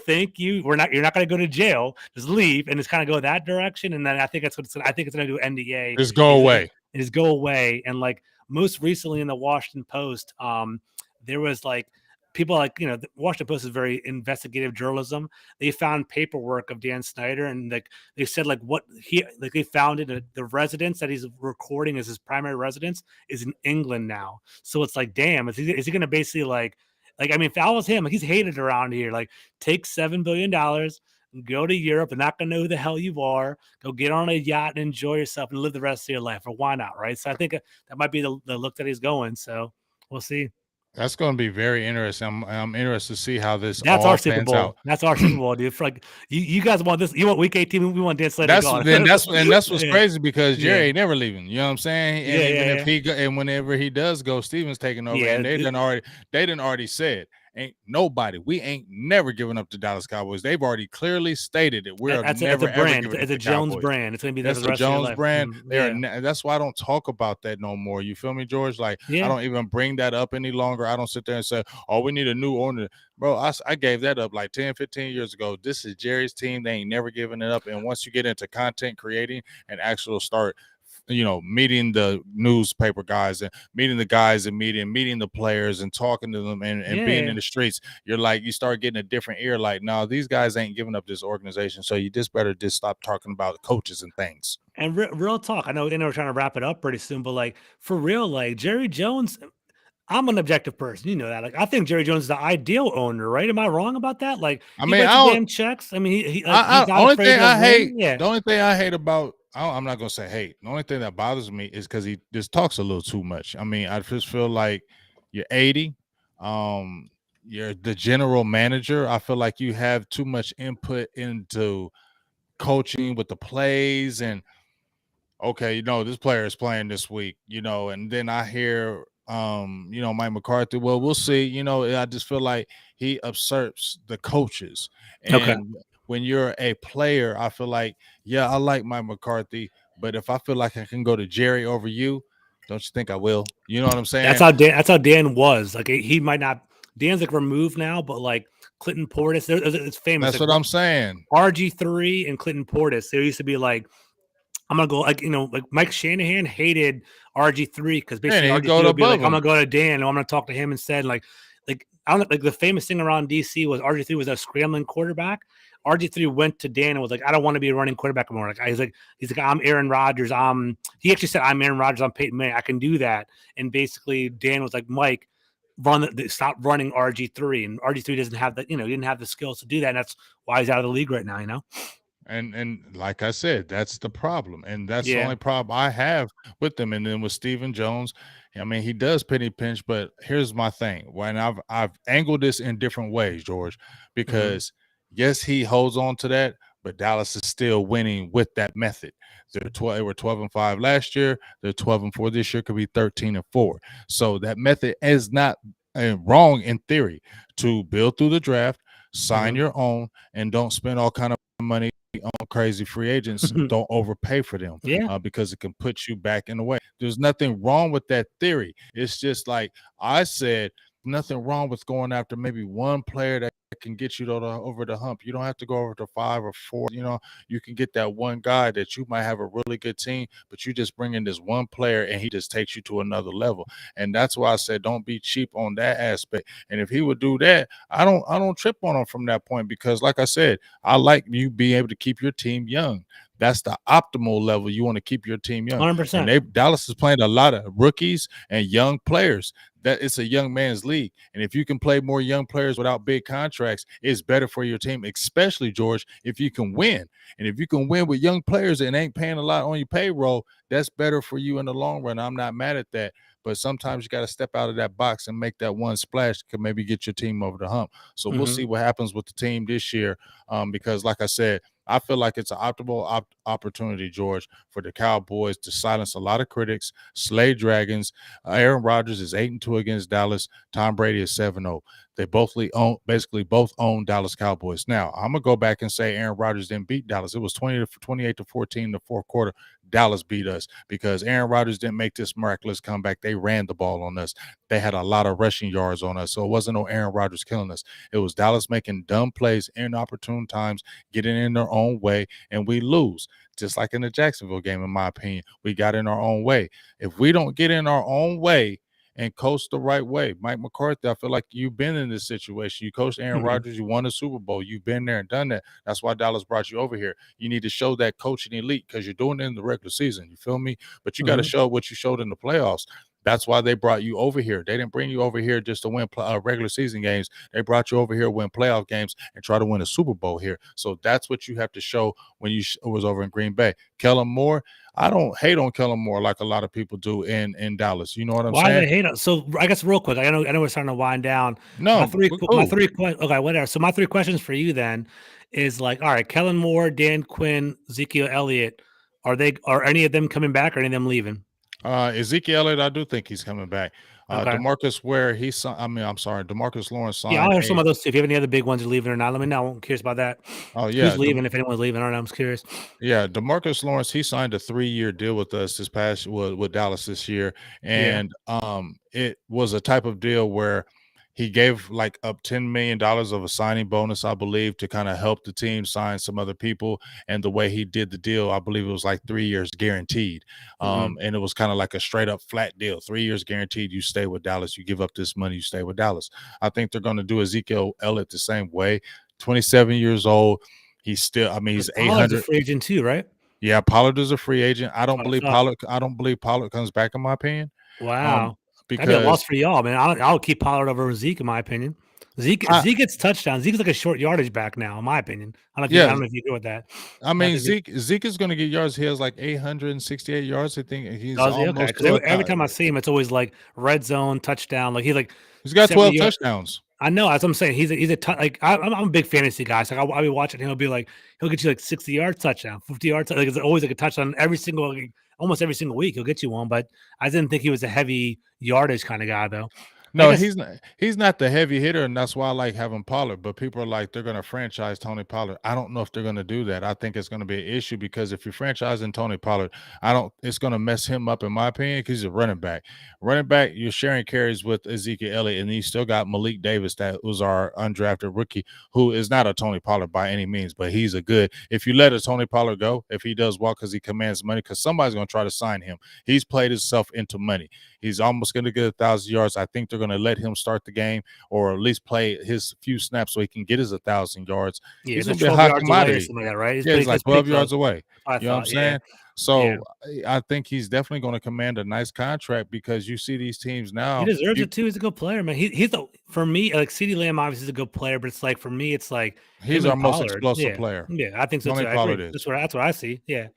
Thank you. You're not going to go to jail. Just leave. And it's kind of go that direction. And then I think I think it's going to do NDA. Just go away. Is go away. And like most recently in the Washington Post, there was like people like, the Washington Post is very investigative journalism. They found paperwork of Dan Snyder, and like they said, like what he like they found it the residence that he's recording as his primary residence is in England now. So it's like, damn, is he going to basically like I mean, if I was him, like he's hated around here. Like take $7 billion, go to Europe. They're not gonna know who the hell you are. Go get on a yacht and enjoy yourself and live the rest of your life. Or why not, right? So I think that might be the look that he's going. So we'll see. That's going to be very interesting. I'm interested to see how this That's our all Super pans out. Bowl. That's our Super Bowl, dude. For like you guys want this. You want Week 18. We want Dan Slater That's gone. then that's what's Yeah, crazy because yeah, Jerry ain't never leaving. You know what I'm saying? And yeah, even if yeah, he and whenever he does go, Steven's taking over, yeah. and they didn't already said ain't nobody. We ain't never giving up to Dallas Cowboys. They've already clearly stated it. We are That's a never ever brand. giving up It's a to Jones Cowboys. brand. It's gonna be there for That's the the rest of your Jones life. brand. They are. Yeah, That's why I don't talk about that no more. You feel me, George? Like I yeah. don't even bring that up any longer. I don't sit there and say, "Oh, we need a new owner." Bro, I gave that up like 10, 15 years ago. This is Jerry's team. They ain't never giving it up. And once you get into content creating and actual start, meeting the newspaper guys and meeting the guys in media, meeting the players and talking to them and being Yeah. in the streets, you're like, you start getting a different ear. Like, no, these guys ain't giving up this organization. So you just better just stop talking about coaches and things. And real talk. I know we're trying to wrap it up pretty soon, but like for real, like Jerry Jones, I'm an objective person. You know that. Like I think Jerry Jones is the ideal owner, right? Am I wrong about that? Like I he mean, writes I the don't. damn checks. I mean, he like he's not Only afraid thing to I win. hate, Yeah. the only thing I hate about, I'm not gonna say hate. The only thing that bothers me is because he just talks a little too much. I mean, I just feel like you're 80, um, you're the general manager. I feel like you have too much input into coaching with the plays and okay, this player is playing this week, and then I hear Mike McCarthy, well, we'll see. I just feel like he usurps the coaches. Okay. And when you're a player, I feel like, yeah, I like Mike McCarthy, but if I feel like I can go to Jerry over you, don't you think I will? You know what I'm saying? That's how Dan was. Like he might not. Dan's like removed now, but like Clinton Portis, it's famous. That's Like what I'm saying. RG3 and Clinton Portis, there used to be like I'm gonna go like Mike Shanahan hated RG3 because And basically he go RG3 would be like, above I'm gonna him. go to Dan and I'm gonna talk to him instead. Like I don't know, like the famous thing around DC was RG3 was a scrambling quarterback. RG3 went to Dan and was like, I don't want to be a running quarterback anymore. Like he's like, I'm Aaron Rodgers. He actually said, I'm Aaron Rodgers. I'm Peyton Manning. I can do that. And basically Dan was like, Mike, stop running RG3. And RG3 doesn't have he didn't have the skills to do that. And that's why he's out of the league right now. And like I said, that's the problem, and that's the Yeah. only problem I have with them. And then with Stephen Jones, I mean, he does penny pinch, but here's my thing: when I've angled this in different ways, George, because yes, he holds on to that, but Dallas is still winning with that method. They were 12-5 last year. They're 12-4 this year. Could be 13-4. So that method is not wrong in theory to build through the draft, sign your own, and don't spend all kind of money on crazy free agents. Don't overpay for them Yeah. because it can put you back in the way. There's nothing wrong with that theory. It's just like I said, nothing wrong with going after maybe one player that can get you over the hump. You don't have to go over to 5 or 4. You can get that one guy that you might have a really good team, but you just bring in this one player and he just takes you to another level. And that's why I said don't be cheap on that aspect. And if he would do that, I don't trip on him from that point because, like I said, I like you being able to keep your team young. That's the optimal level. You want to keep your team young. 100%. And Dallas is playing a lot of rookies and young players. That it's a young man's league. And if you can play more young players without big contracts, it's better for your team, especially, George, if you can win. And if you can win with young players and ain't paying a lot on your payroll, that's better for you in the long run. I'm not mad at that. But sometimes you got to step out of that box and make that one splash to maybe get your team over the hump. So we'll see what happens with the team this year because, like I said, I feel like it's an optimal opportunity, George, for the Cowboys to silence a lot of critics, slay dragons. Aaron Rodgers is 8-2 against Dallas. Tom Brady is 7-0. They basically both own Dallas Cowboys. Now, I'm gonna go back and say Aaron Rodgers didn't beat Dallas. It was 28-14 in the fourth quarter. Dallas beat us because Aaron Rodgers didn't make this miraculous comeback. They ran the ball on us. They had a lot of rushing yards on us. So it wasn't no Aaron Rodgers killing us. It was Dallas making dumb plays in opportune times, getting in their own way, and we lose. Just like in the Jacksonville game, in my opinion, we got in our own way. If we don't get in our own way and coach the right way, Mike McCarthy, I feel like you've been in this situation. You coached Aaron Rodgers, you won a Super Bowl. You've been there and done that. That's why Dallas brought you over here. You need to show that coaching elite because you're doing it in the regular season. You feel me? But you got to show what you showed in the playoffs. That's why they brought you over here. They didn't bring you over here just to win regular season games. They brought you over here to win playoff games and try to win a Super Bowl here. So that's what you have to show when you was over in Green Bay. Kellen Moore, I don't hate on Kellen Moore like a lot of people do in Dallas. You know what I'm Why do saying? they hate us? So I guess real quick, I know we're starting to wind down. No, we're My cool. three okay, whatever. So my three questions for you then is like, all right, Kellen Moore, Dan Quinn, Ezekiel Elliott, are any of them coming back or any of them leaving? Ezekiel Elliott, I do think he's coming back. Okay. Demarcus Ware, I'm sorry, Demarcus Lawrence Yeah, I'll signed hear a some of those too. If you have any other big ones are leaving or not, let me know. I'm curious about that. oh Who's yeah, leaving? If anyone's leaving, I don't know. I'm just curious. Yeah, Demarcus Lawrence, he signed a 3-year deal with us this past with Dallas this year, Yeah. and it was a type of deal where he gave like up $10 million of a signing bonus, I believe, to kind of help the team sign some other people. And the way he did the deal, I believe it was like 3 years guaranteed, Mhm. and it was kind of like a straight up flat deal, 3 years guaranteed. You stay with Dallas, you give up this money, you stay with Dallas. I think they're going to do Ezekiel Elliott the same way. 27 years old. He's still, I mean, Because he's Pollard's a 800. free agent too, right? Yeah, Pollard is a free agent. That's what I thought. I don't believe Pollard comes back in my opinion. Um, Wow. That'd be a loss because for y'all, man. I'll keep Pollard over Zeke, in my opinion. I Zeke gets touchdowns. Zeke's like a short yardage back now, in my opinion. I yeah, don't know if you agree with that. I I mean think Zeke is gonna get yards. He has like 868 yards. I think he's does he? Okay. almost Because to every time I see him, it's always like red zone touchdown. Like he's like he's got 70 12 yards. touchdowns. I know, as I'm saying, he's a like I'm a big fantasy guy. So I'll be watching him. He'll be like he'll get you like 60 yards touchdown, 50 yards. Like it's always like a touchdown almost every single week. He'll get you one. But I didn't think he was a heavy yardage kind of guy though. I No, guess he's not the heavy hitter, and that's why I like having Pollard. But people are like, they're gonna franchise Tony Pollard. I don't know if they're gonna do that. I think it's gonna be an issue because if you're franchising Tony Pollard, I don't it's gonna mess him up in my opinion, because he's a running back. Running back, you're sharing carries with Ezekiel Elliott, and you still got Malik Davis, that was our undrafted rookie, who is not a Tony Pollard by any means, but he's a good. If you let a Tony Pollard go, if he does well because he commands money, because somebody's gonna try to sign him. He's played himself into money. He's almost going to get 1,000 yards. I think they're going to let him start the game, or at least play his few snaps so he can get his 1,000 yards. yeah, He's he's like going to be a 12 hot yards away or commodity. something like that, right? Yeah, he's like He's pretty 12 close. yards away. I You know what I'm thought, yeah, saying? yeah. So I think he's definitely going to command a nice contract, because you see these teams He now. deserves it too. He's a good player, man. He's the for me, like CeeDee Lamb obviously is a good player, but it's like for me, it's like He's him our and most Pollard. explosive Yeah, player. yeah, I think so Tony too. I Pollard agree. is. That's what I see. Yeah.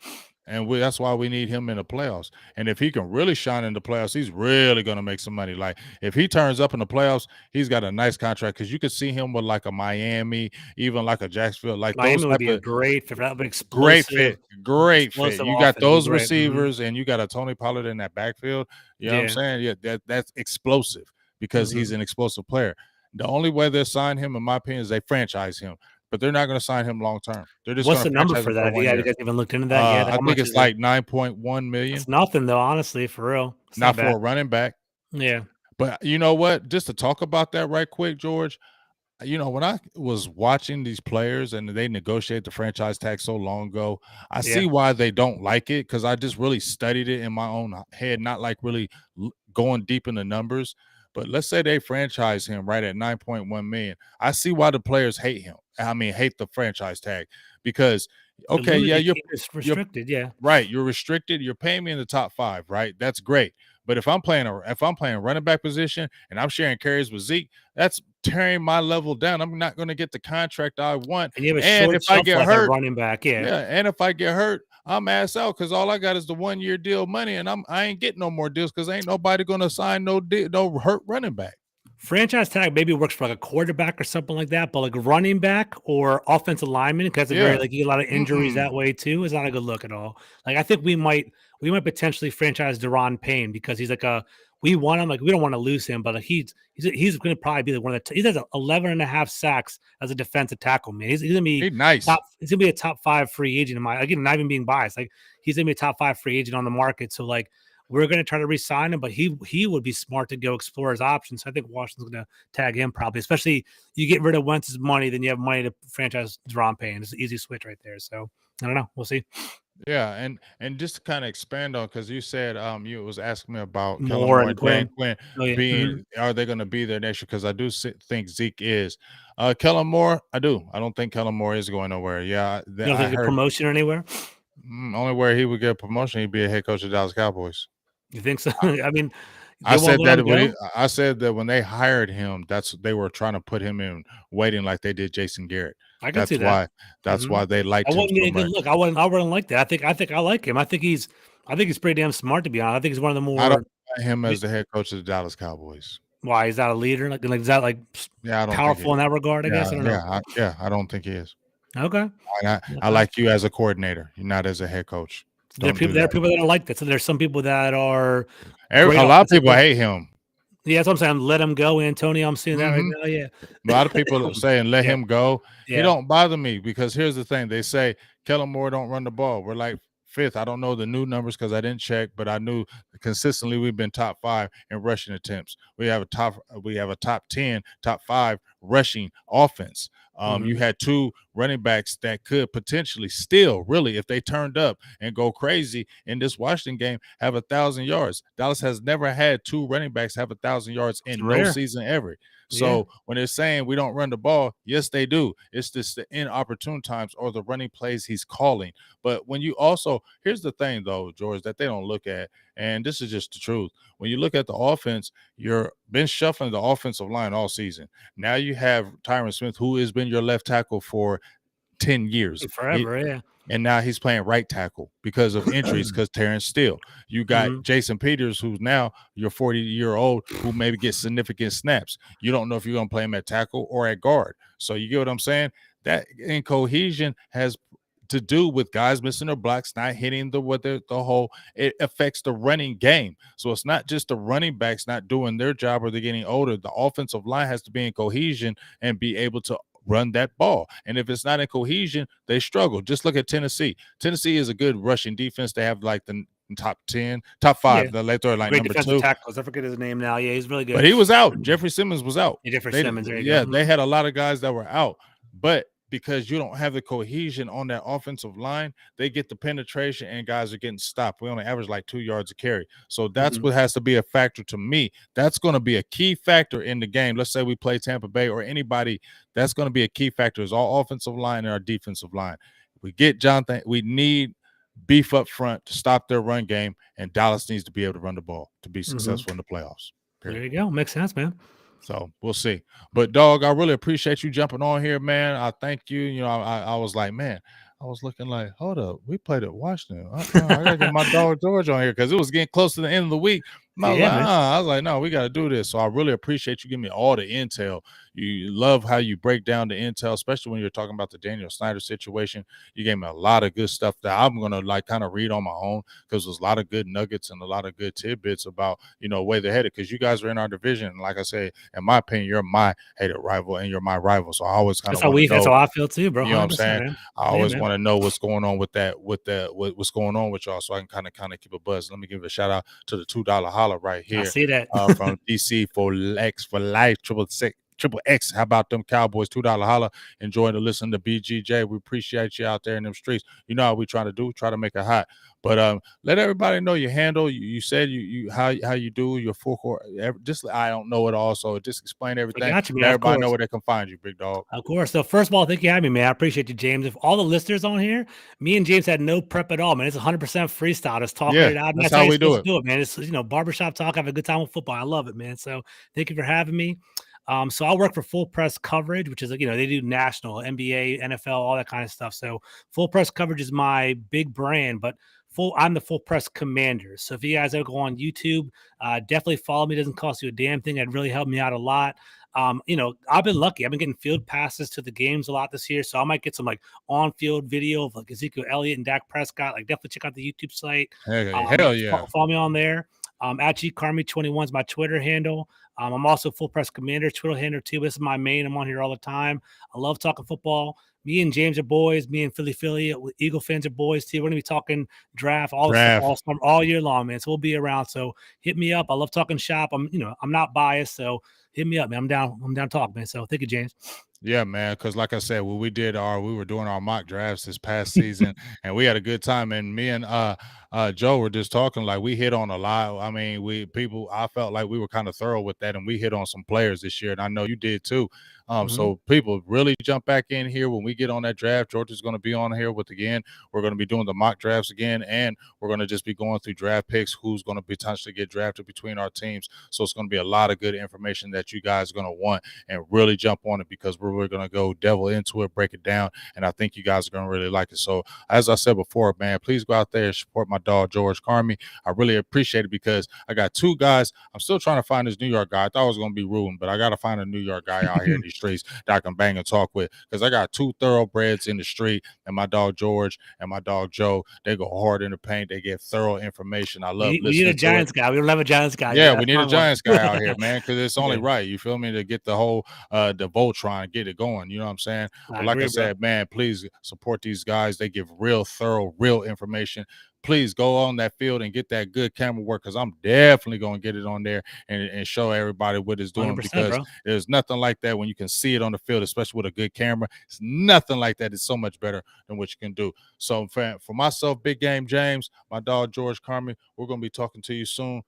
And that's why we need him in the playoffs. And if he can really shine in the playoffs, he's really going to make some money. Like if he turns up in the playoffs, he's got a nice contract, because you could see him with like a Miami, even like a Jacksonville, like those Miami would type be a of great fit for that, great fit. Great fit. explosive You got offense. It'd be those great. receivers, and you got a Tony Pollard in that backfield. You know what I'm Yeah. saying? Yeah, that's explosive, because he's Mhm. an explosive player. The only way they sign him, in my opinion, is they franchise him. But they're not going to sign him long term. They're just What's going to the number franchise for him for that? one Have you year. guys even looked into that yet? I How think much it's is it? like 9.1 million. It's nothing though, honestly, for real. It's Not not for bad. a running back. Yeah. But you know what? Just to talk about that right quick, George, when I was watching these players and they negotiate the franchise tag so long ago, I Yeah. see why they don't like it, because I just really studied it in my own head, not like really going deep in the numbers. But let's say they franchise him right at 9.1 million. I see why the players hate him. I mean, hate the franchise tag, because You're okay, yeah, limited, it's you're restricted. Yeah. right. You're restricted. You're paying me in the top five, right? That's great. But if I'm playing running back position and I'm sharing carries with Zeke, that's tearing my level down. I'm not going to get the contract I want. And you have a And short if I shelf get life at hurt, running back. Yeah. yeah, and if I get hurt, I'm ass out, because all I got is the 1 year deal money, and I ain't getting no more deals, because ain't nobody going to sign no hurt running back. Franchise tag maybe works for like a quarterback or something like that, but like running back or offensive lineman, because it's very Yeah. like you get a lot of injuries Mm-mm. that way too, is not a good look at all. Like I think we might potentially franchise Deron Payne, because he's like we want him, like we don't want to lose him, but like he's going to probably be like one of the he has 11 and a half sacks as a defensive tackle, man. He's going to be He's nice. he's going to be a top 5 free agent in my, again, not even being biased. Like he's going to be a top 5 free agent on the market. So like we're going to try to re-sign him, but he would be smart to go explore his options. So I think Washington's going to tag him probably, especially you get rid of Wentz's money, then you have money to franchise Deron Payne. It's an easy switch right there. So I don't know. We'll see. Yeah, and just to kind of expand on, because you said you was asking me about Kellen Moore Moore and and Dan Quinn. Quinn Oh yeah. Mhm. being, are they going to be there next year? Because I do think Zeke is. Kellen Moore, I do. I don't think Kellen Moore is going nowhere. Yeah, You don't I think a heard promotion or anywhere? only where he would get a promotion, he'd be a head coach of Dallas Cowboys. You think so? I mean, They won't let him go. I said that when they hired him, they were trying to put him in waiting like they did Jason Garrett. I can see That's that. why that's Mhm. why they That liked him wouldn't be so a good much. look. I wouldn't like that. I think I like him. I think he's pretty damn smart, to be honest. I think he's one of the I don't more want him as the head coach of the Dallas Cowboys. why, is that a leader? Like is that, like, Yeah, I don't think he powerful in is. that regard, I guess? I don't know. I don't think he is. Okay. I Okay. like you as a coordinator, you're not as a head coach. Don't do There are that. people that are like that. So there's some people that are A great lot of offensive people coach. hate him. Yeah, that's what I'm saying. Let him go, Antonio. I'm seeing that right Mhm. now. Yeah. A lot of people are saying let Yeah. him go. He Yeah. don't bother me because here's the thing. They say Kellen Moore don't run the ball. We're like fifth. I don't know the new numbers because I didn't check, but I knew consistently we've been top 5 in rushing attempts. We have a top 10, top 5 rushing offense. You Mhm. had 2 running backs that could potentially still, really, if they turned up and go crazy in this Washington game, have 1,000 yards. Dallas has never had 2 running backs have 1,000 yards It's in no rare. season ever. Yeah. So when they're saying we don't run the ball, yes, they do. It's just the inopportune times or the running plays he's calling. But when you also, here's the thing though, George, that they don't look at, and this is just the truth. When you look at the offense, you're been shuffling the offensive line all season. Now you have Tyron Smith, who has been your left tackle for 10 years. Forever. Yeah. And now he's playing right tackle because of injuries, because Terrence Steele. You got Mhm. Jason Peters, who's now your 40-year-old, who maybe gets significant snaps. You don't know if you're going to play him at tackle or at guard. So you get what I'm saying? That in cohesion has to do with guys missing their blocks, not hitting the hole. It affects the running game. So it's not just the running backs not doing their job or they're getting older. The offensive line has to be in cohesion and be able to run that ball. And if it's not in cohesion, they struggle. Just look at Tennessee. Tennessee is a good rushing defense. They have like the top 10, top Yeah. 5. They're like Great number defensive 2. tackles. I forget his name now. Yeah, he's really But good. he was out. Jeffrey Simmons was out. Yeah, Jeffrey They Simmons. There you go. yeah, they had a lot of guys that were out. But because you don't have the cohesion on that offensive line, they get the penetration and guys are getting stopped. We only average like 2 yards a carry. So that's Mhm. what has to be a factor to me. That's going to be a key factor in the game. Let's say we play Tampa Bay or anybody, that's going to be a key factor is our offensive line and our defensive line. We get Jonathan, we need beef up front to stop their run game, and Dallas needs to be able to run the ball to be Mhm. successful in the playoffs. There Period. you go. Makes sense, man. So we'll see. But dog, I really appreciate you jumping on here, man. I thank you. You know, I was like, man, I was looking like, hold up, we played at Washington. I gotta get my dog George on here because it was getting close to the end of the week. And Yeah, man. I was like, no, we got to do this. So I really appreciate you giving me all the intel. You love how you break down the intel, especially when you're talking about the Daniel Snyder situation. You gave me a lot of good stuff that I'm gonna like kind of read on my own because there's a lot of good nuggets and a lot of good tidbits about where they're headed. Because you guys are in our division, and like I said, in my opinion, you're my hated rival and you're my rival. So I always kind of want to That's know. how I feel too, bro. You know what I'm 100%, saying? man. I Yeah, always man. want to know what's going on what's going on with y'all, so I can kind of keep a buzz. Let me give a shout out to the $2 holler right I here, see that. from DC for X for life, triple X. How about them Cowboys? $2 holler. Enjoying to listen to BGJ. We appreciate you out there in them streets. You know how we try to do, try to make it hot. But let everybody know your handle. You said you how you do your full court. Just I don't know it all, so just explain I everything. got you, Let man. Of everybody know course. where they can find you, big dog. Of course. So first of all, thank you for having me, man. I appreciate you, James. If all the listeners on here, me and James had no prep at all, man. It's 100% freestyle. Just talking Yeah, it out. And that's that's how how you're we do supposed it. to do it, man. It's barbershop talk. Have a good time with football. I love it, man. So thank you for having me. So I work for Full Press Coverage, which is they do national, NBA, NFL, all that kind of stuff. So Full Press Coverage is my big brand, but I'm the Full Press Commander. So if you guys ever go on YouTube, definitely follow me. It doesn't cost you a damn thing. It'd really help me out a lot. I've been lucky. I've been getting field passes to the games a lot this year, so I might get some like on-field video of like Ezekiel Elliott and Dak Prescott. Like, definitely check out the YouTube site. Hell yeah. Follow me on there. At Carmi21 is my Twitter handle. I'm also Full Press Commander Twitter handle too. This is my main. I'm on here all the time. I love talking football. Me and James are boys. Me and Philly Eagle fans are boys too. We're gonna be talking draft, all this stuff Draft. all year long, man. So we'll be around. So hit me up. I love talking shop. I'm not biased, so hit me up, man. I'm down to talk, man. So thank you, James. Yeah, man. Because like I said, when we were doing our mock drafts this past season, and we had a good time. And me and Joe were just talking like we hit on a lot. I mean, I felt like we were kind of thorough with that, and we hit on some players this year, and I know you did too. So people really jump back in here when we get on that draft. George is going to be on here with, again, we're going to be doing the mock drafts again, and we're going to just be going through draft picks, who's going to potentially get drafted between our teams. So it's going to be a lot of good information that you guys are going to want, and really jump on it, because we're really going to go devil into it, break it down, and I think you guys are going to really like it. So as I said before, man, please go out there and support my dog George Carmi. I really appreciate it, because I got two guys. I'm still trying to find this New York guy. I thought it was going to be ruined, but I got to find a New York guy out here in these streets that I can bang and talk with, because I got two thoroughbreds in the street, and my dog George and my dog Joe, they go hard in the paint. They get thorough information. I love We need a listening to it. Giants guy. We don't have a Giants guy. Yeah, You we gotta need a find one. Giants guy out here, man, because it's only Yeah. right. You feel me? To get the whole the Voltron, get it going. You know what I'm saying? But like I agree, bro. said, man, please support these guys. They give real thorough, real information. Please go on that field and get that good camera work, because I'm definitely going to get it on there and show everybody what it's doing, 100%, because bro. there's nothing like that when you can see it on the field, especially with a good camera. It's nothing like that. It's so much better than what you can do. So for myself, Big Game James, my dog George Carmi, we're going to be talking to you soon.